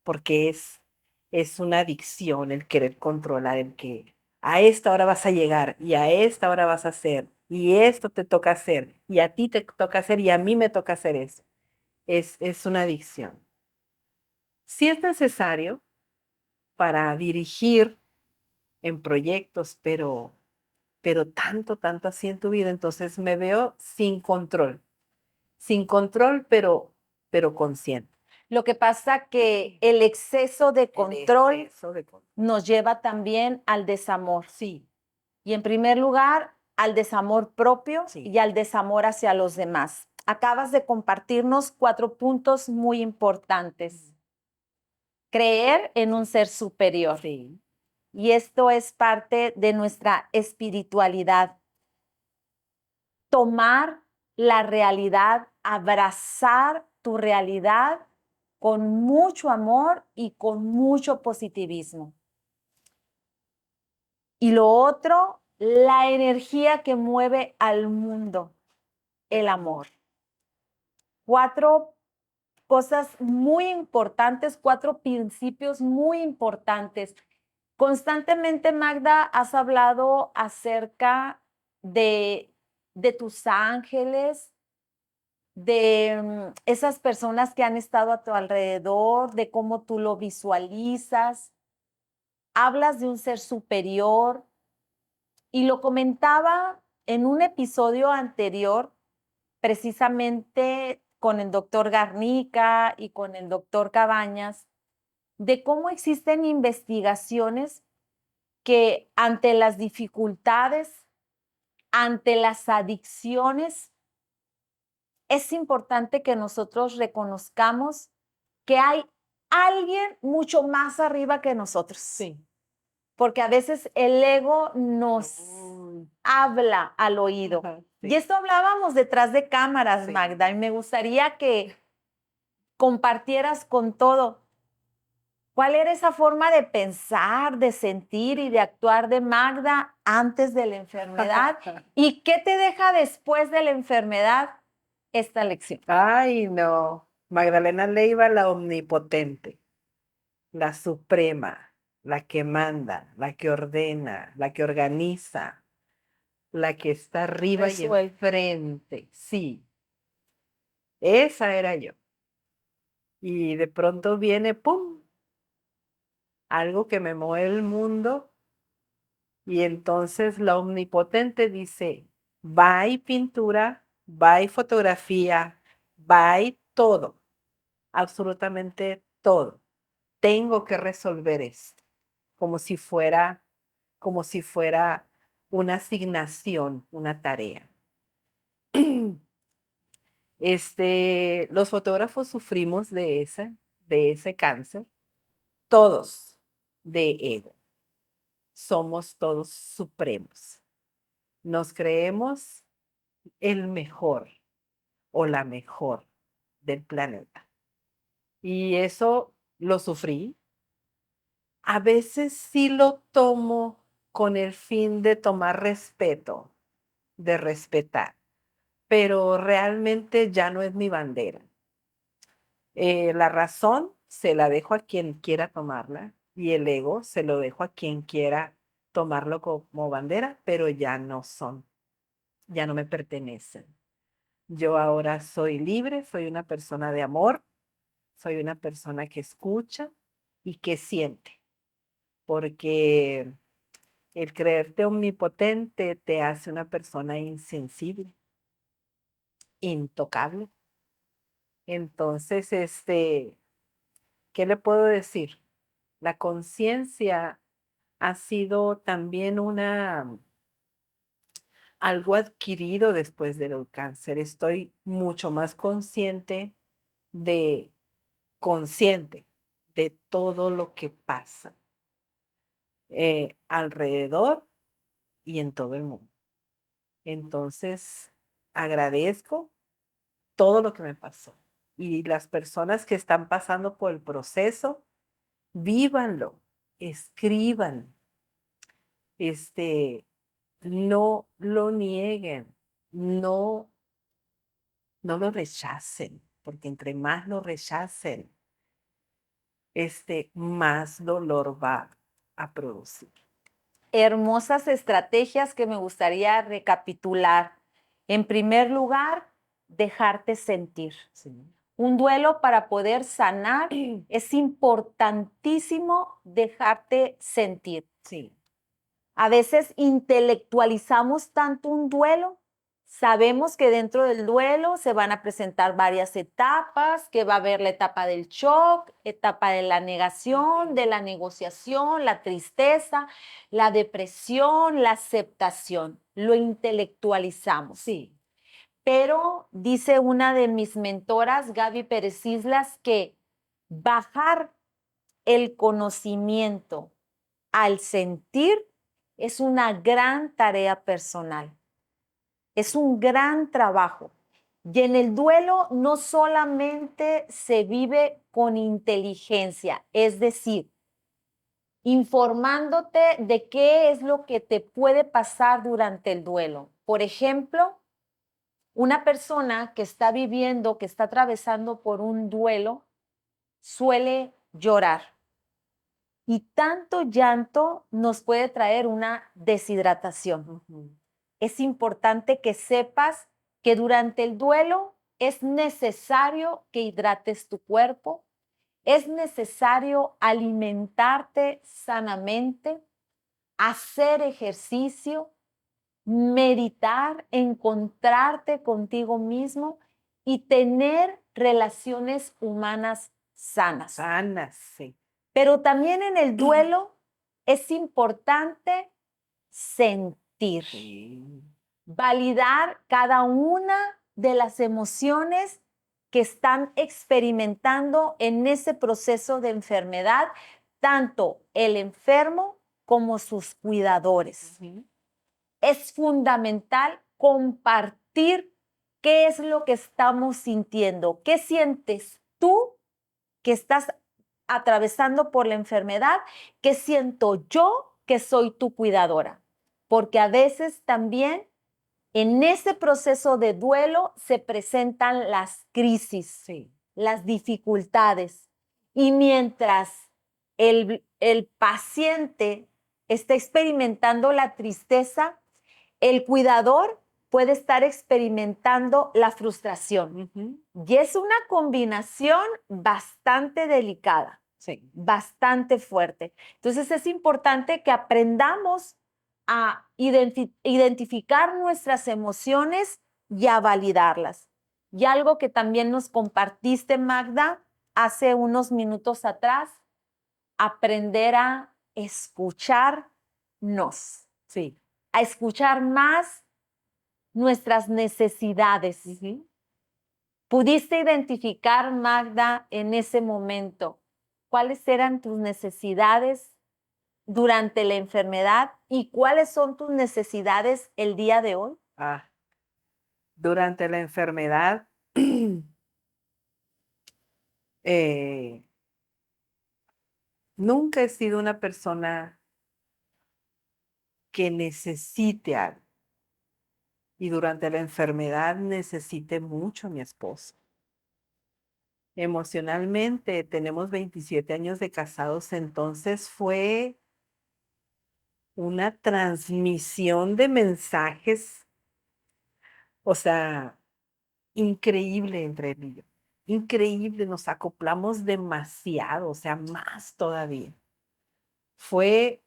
porque es una adicción el querer controlar, el que a esta hora vas a llegar y a esta hora vas a hacer y esto te toca hacer y a ti te toca hacer y a mí me toca hacer eso. Es una adicción. Sí es necesario para dirigir en proyectos, pero tanto, tanto así en tu vida, entonces me veo sin control, pero consciente. Lo que pasa que el exceso de El control exceso de control. nos lleva también al desamor. Sí, Y en primer lugar, al desamor propio Sí. y al desamor hacia los demás. Acabas de compartirnos 4 puntos muy importantes. Creer en un ser superior. sí, Y esto es parte de nuestra espiritualidad. Tomar la realidad, abrazar tu realidad con mucho amor y con mucho positivismo. Y lo otro, la energía que mueve al mundo, el amor. 4 cosas muy importantes, 4 principios muy importantes. Constantemente, Magda, has hablado acerca de tus ángeles, de esas personas que han estado a tu alrededor, de cómo tú lo visualizas. Hablas de un ser superior y lo comentaba en un episodio anterior, precisamente con el doctor Garnica y con el doctor Cabañas, de cómo existen investigaciones que ante las dificultades, ante las adicciones, es importante que nosotros reconozcamos que hay alguien mucho más arriba que nosotros. sí. Porque a veces el ego nos habla al oído. Ajá, Y sí. esto hablábamos detrás de cámaras, Sí. Magda, y me gustaría que compartieras con todo. ¿Cuál era esa forma de pensar, de sentir y de actuar de Magda antes de la enfermedad? ¿Y qué te deja después de la enfermedad esta lección? Ay, no. Magdalena Leiva, la omnipotente, la suprema, la que manda, la que ordena, la que organiza, la que está arriba y Resuelve. enfrente. Sí, esa era yo. Y de pronto viene, ¡pum!, algo que me mueve el mundo. Y entonces la omnipotente dice, bye pintura, bye fotografía, bye todo, absolutamente todo. Tengo que resolver esto, como si fuera una asignación, una tarea. Los fotógrafos sufrimos de ese cáncer, todos de ego. Somos todos supremos. Nos creemos el mejor o la mejor del planeta. Y eso lo sufrí. A veces sí lo tomo con el fin de tomar respeto, de respetar, pero realmente ya no es mi bandera. La razón se la dejo a quien quiera tomarla y el ego se lo dejo a quien quiera tomarlo como bandera, pero ya no son, ya no me pertenecen. Yo ahora soy libre, soy una persona de amor, soy una persona que escucha y que siente, porque el creerte omnipotente te hace una persona insensible, intocable. Entonces, ¿qué le puedo decir? La conciencia ha sido también algo adquirido después del cáncer. Estoy mucho más de, consciente de todo lo que pasa alrededor y en todo el mundo. Entonces, agradezco todo lo que me pasó. Y las personas que están pasando por el proceso, vívanlo, escriban, no lo nieguen, no, no lo rechacen, porque entre más lo rechacen, más dolor va a producir. Hermosas estrategias que me gustaría recapitular. En primer lugar, dejarte sentir. Sí. Un duelo para poder sanar es importantísimo dejarte sentir. Sí. A veces intelectualizamos tanto un duelo, sabemos que dentro del duelo se van a presentar varias etapas, que va a haber la etapa del shock, etapa de la negación, de la negociación, la tristeza, la depresión, la aceptación. Lo intelectualizamos. Sí. Pero dice una de mis mentoras, Gaby Pérez Islas, que bajar el conocimiento al sentir es una gran tarea personal. Es un gran trabajo. Y en el duelo no solamente se vive con inteligencia, es decir, informándote de qué es lo que te puede pasar durante el duelo. Por ejemplo, una persona que está viviendo, que está atravesando por un duelo, suele llorar. Y tanto llanto nos puede traer una deshidratación. Es importante que sepas que durante el duelo es necesario que hidrates tu cuerpo, es necesario alimentarte sanamente, hacer ejercicio, meditar, encontrarte contigo mismo y tener relaciones humanas sanas. Sanas, sí. Pero también en el duelo es importante sentir, Sí. validar cada una de las emociones que están experimentando en ese proceso de enfermedad, tanto el enfermo como sus cuidadores. Es fundamental compartir qué es lo que estamos sintiendo, qué sientes tú que estás atravesando por la enfermedad, qué siento yo que soy tu cuidadora. Porque a veces también en ese proceso de duelo se presentan las crisis, Sí. las dificultades. Y mientras el paciente está experimentando la tristeza, el cuidador puede estar experimentando la frustración. Y es una combinación bastante delicada, Sí. bastante fuerte. Entonces es importante que aprendamos a identificar nuestras emociones y a validarlas. Y algo que también nos compartiste, Magda, hace unos minutos atrás, aprender a escucharnos, Sí. a escuchar más nuestras necesidades. ¿Pudiste identificar, Magda, en ese momento cuáles eran tus necesidades durante la enfermedad y cuáles son tus necesidades el día de hoy? Durante la enfermedad, nunca he sido una persona que necesite algo. Y durante la enfermedad necesité mucho a mi esposo. Emocionalmente, tenemos 27 años de casados, entonces fue una transmisión de mensajes. O sea, increíble entre él y yo. Increíble, nos acoplamos demasiado, o sea, más todavía. Fue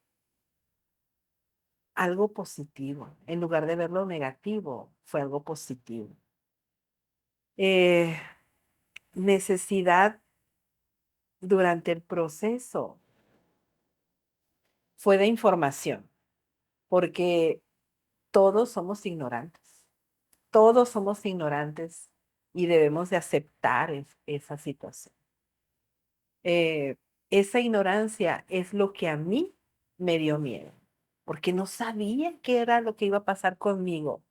algo positivo. En lugar de verlo negativo, fue algo positivo. Eh, necesidad durante el proceso fue de información, porque todos somos ignorantes. Todos somos ignorantes y debemos de aceptar esa situación. Esa ignorancia es lo que a mí me dio miedo, porque no sabía qué era lo que iba a pasar conmigo.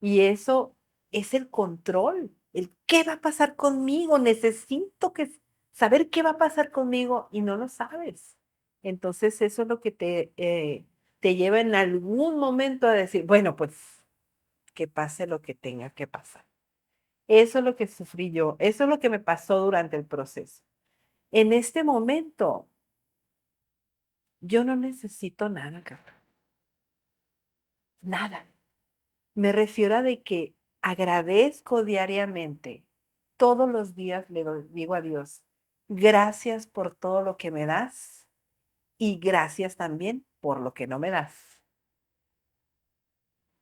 Y eso es el control, el qué va a pasar conmigo. Necesito saber qué va a pasar conmigo y no lo sabes. Entonces eso es lo que te lleva en algún momento a decir, bueno, pues que pase lo que tenga que pasar. Eso es lo que sufrí yo, eso es lo que me pasó durante el proceso. En este momento, yo no necesito nada, Carla. Nada. Me refiero a de que agradezco diariamente. Todos los días digo a Dios, gracias por todo lo que me das y gracias también por lo que no me das.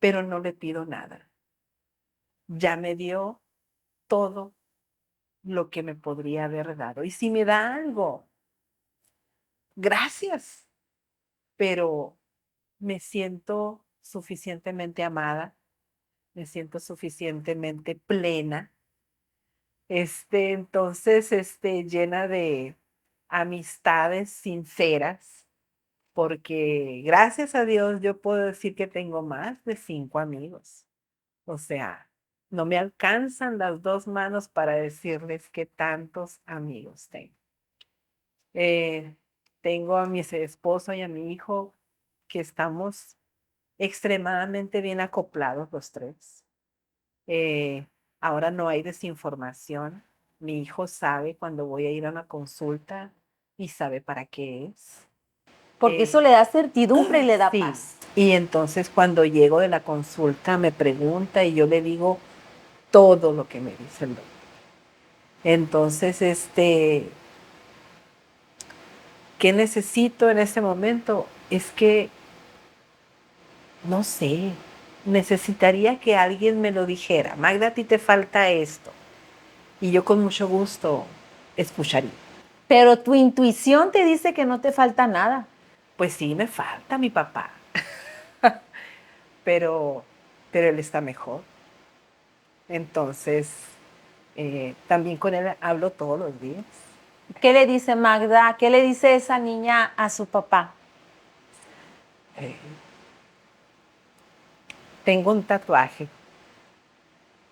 Pero no le pido nada. Ya me dio todo lo que me podría haber dado. Y si me da algo, gracias. Pero me siento suficientemente amada, me siento suficientemente plena, entonces, llena de amistades sinceras, porque gracias a Dios yo puedo decir que tengo más de 5 amigos. O sea, no me alcanzan las 2 manos para decirles qué tantos amigos tengo. Eh, tengo a mi esposo y a mi hijo que estamos extremadamente bien acoplados los tres. Ahora no hay desinformación. Mi hijo sabe cuando voy a ir a una consulta y sabe para qué es. Porque eso le da certidumbre y le da Sí. paz. Y entonces cuando llego de la consulta me pregunta y yo le digo todo lo que me dice el doctor. Entonces, ¿qué necesito en ese momento? Es que, no sé, necesitaría que alguien me lo dijera. Magda, a ti te falta esto. Y yo con mucho gusto escucharía. Pero tu intuición te dice que no te falta nada. Pues sí, me falta mi papá, pero, pero él está mejor. Entonces, también con él hablo todos los días. ¿Qué le dice Magda? ¿Qué le dice esa niña a su papá? Tengo un tatuaje,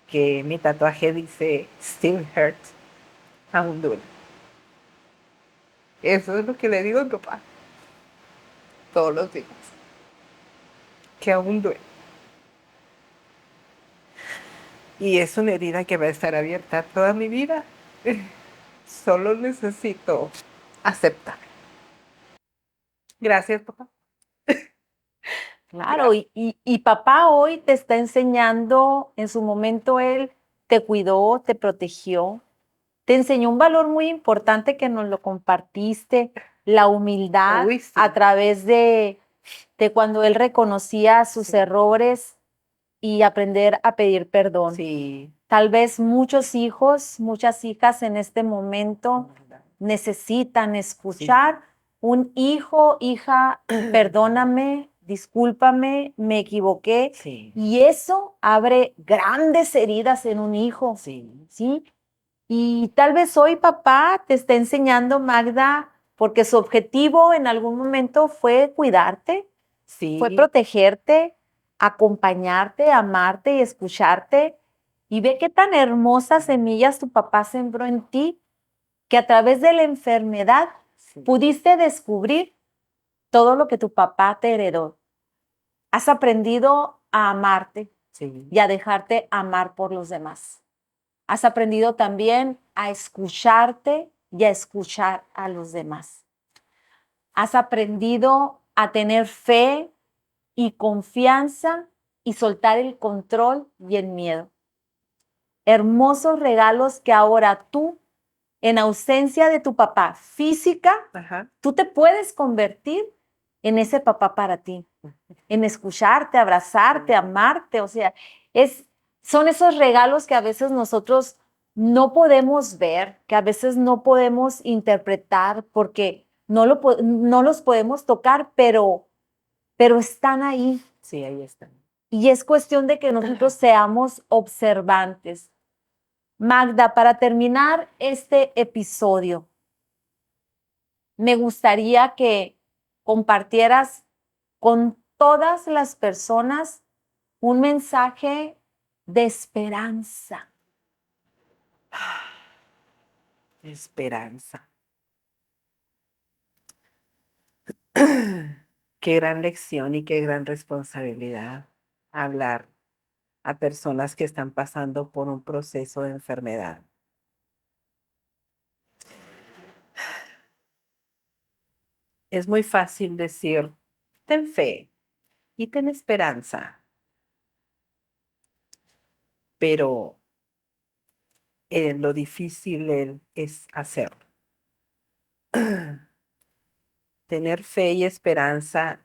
que mi tatuaje dice, still hurts, aún duele. Eso es lo que le digo a mi papá, todos los días, que aún duele. Y es una herida que va a estar abierta toda mi vida. Solo necesito aceptar. Gracias, papá. Claro, y papá hoy te está enseñando, en su momento él te cuidó, te protegió, te enseñó un valor muy importante que nos lo compartiste, la humildad Uy, sí. a través de cuando él reconocía sus Sí. errores y aprender a pedir perdón. Sí. Tal vez muchos hijos, muchas hijas en este momento necesitan escuchar un hijo, hija, perdóname, discúlpame, me equivoqué. Sí. Y eso abre grandes heridas en un hijo. Sí. ¿Sí? Y tal vez hoy papá te está enseñando, Magda, porque su objetivo en algún momento fue cuidarte, fue Sí. protegerte, acompañarte, amarte y escucharte. Y ve qué tan hermosas semillas tu papá sembró en ti, que a través de la enfermedad Sí. pudiste descubrir todo lo que tu papá te heredó. Has aprendido a amarte Sí. y a dejarte amar por los demás. Has aprendido también a escucharte y a escuchar a los demás. Has aprendido a tener fe y confianza y soltar el control y el miedo. hermosos regalos que ahora tú, en ausencia de tu papá física, Ajá. tú te puedes convertir en ese papá para ti, en escucharte, abrazarte, amarte. O sea, son esos regalos que a veces nosotros no podemos ver, que a veces no podemos interpretar porque no los podemos tocar, pero están ahí. Sí, ahí están. Y es cuestión de que nosotros seamos observantes. Magda, para terminar este episodio, me gustaría que compartieras con todas las personas un mensaje de esperanza. Esperanza. Qué gran lección y qué gran responsabilidad hablar a personas que están pasando por un proceso de enfermedad. Es muy fácil decir, ten fe y ten esperanza, pero lo difícil es hacerlo. Tener fe y esperanza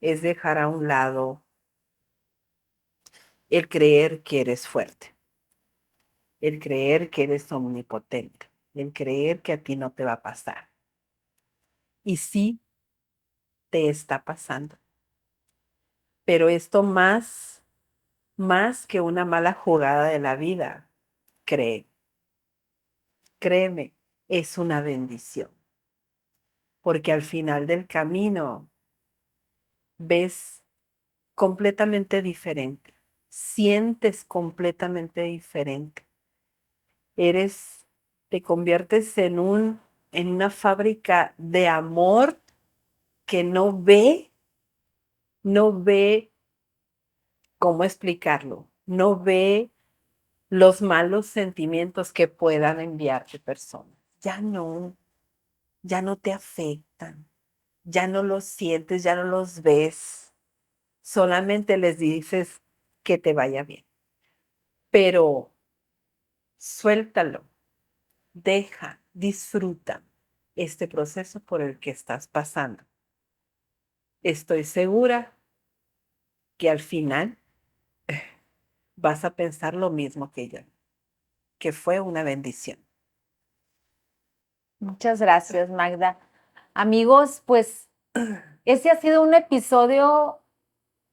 es dejar a un lado el creer que eres fuerte, el creer que eres omnipotente, el creer que a ti no te va a pasar. Y sí, te está pasando. Pero esto más que una mala jugada de la vida, créeme, es una bendición. Porque al final del camino ves completamente diferente, sientes completamente diferente. Te conviertes en una fábrica de amor que no ve, ¿cómo explicarlo? No ve los malos sentimientos que puedan enviarte personas. Ya no te afectan, ya no los sientes, ya no los ves. Solamente les dices que te vaya bien. Pero suéltalo, disfruta este proceso por el que estás pasando. Estoy segura que al final vas a pensar lo mismo que yo, que fue una bendición. Muchas gracias, Magda. Amigos, pues ese ha sido un episodio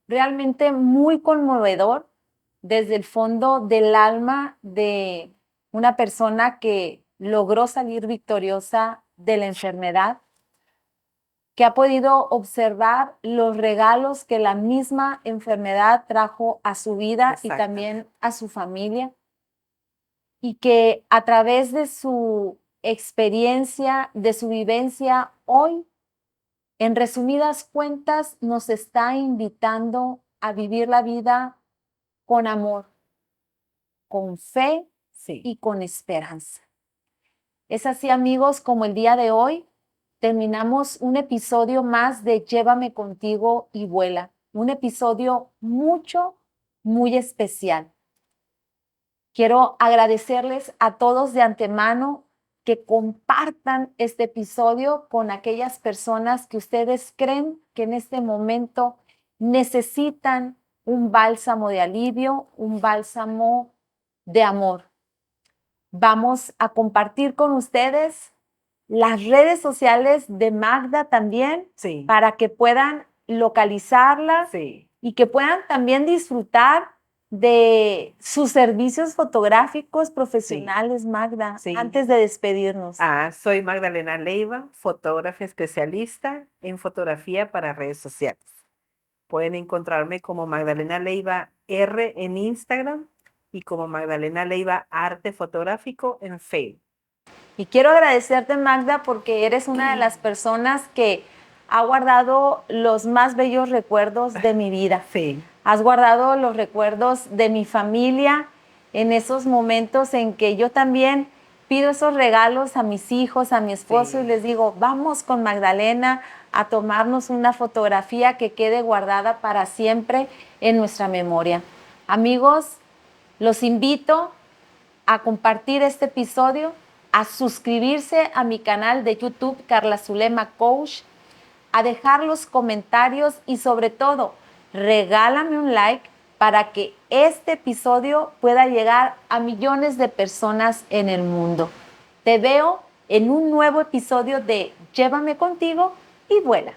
realmente muy conmovedor desde el fondo del alma de una persona que logró salir victoriosa de la enfermedad, que ha podido observar los regalos que la misma enfermedad trajo a su vida y también a su familia, y que a través de su experiencia, de su vivencia hoy, en resumidas cuentas, nos está invitando a vivir la vida con amor, con fe y con esperanza. Es así, amigos, como el día de hoy terminamos un episodio más de Llévame contigo y vuela, un episodio muy especial. Quiero agradecerles a todos de antemano que compartan este episodio con aquellas personas que ustedes creen que en este momento necesitan un bálsamo de alivio, un bálsamo de amor. Vamos a compartir con ustedes las redes sociales de Magda también, para que puedan localizarla y que puedan también disfrutar de sus servicios fotográficos profesionales, Magda, antes de despedirnos. Soy Magdalena Leiva, fotógrafa especialista en fotografía para redes sociales. Pueden encontrarme como Magdalena Leiva R en Instagram y como Magdalena Leiva Arte Fotográfico en Facebook. Y quiero agradecerte, Magda, porque eres una de las personas que ha guardado los más bellos recuerdos de mi vida. Has guardado los recuerdos de mi familia en esos momentos en que yo también pido esos regalos a mis hijos, a mi esposo, y les digo, vamos con Magdalena a tomarnos una fotografía que quede guardada para siempre en nuestra memoria. Amigos, los invito a compartir este episodio, a suscribirse a mi canal de YouTube, Carla Zulema Coach, a dejar los comentarios y sobre todo, regálame un like para que este episodio pueda llegar a millones de personas en el mundo. Te veo en un nuevo episodio de Llévame contigo y vuela.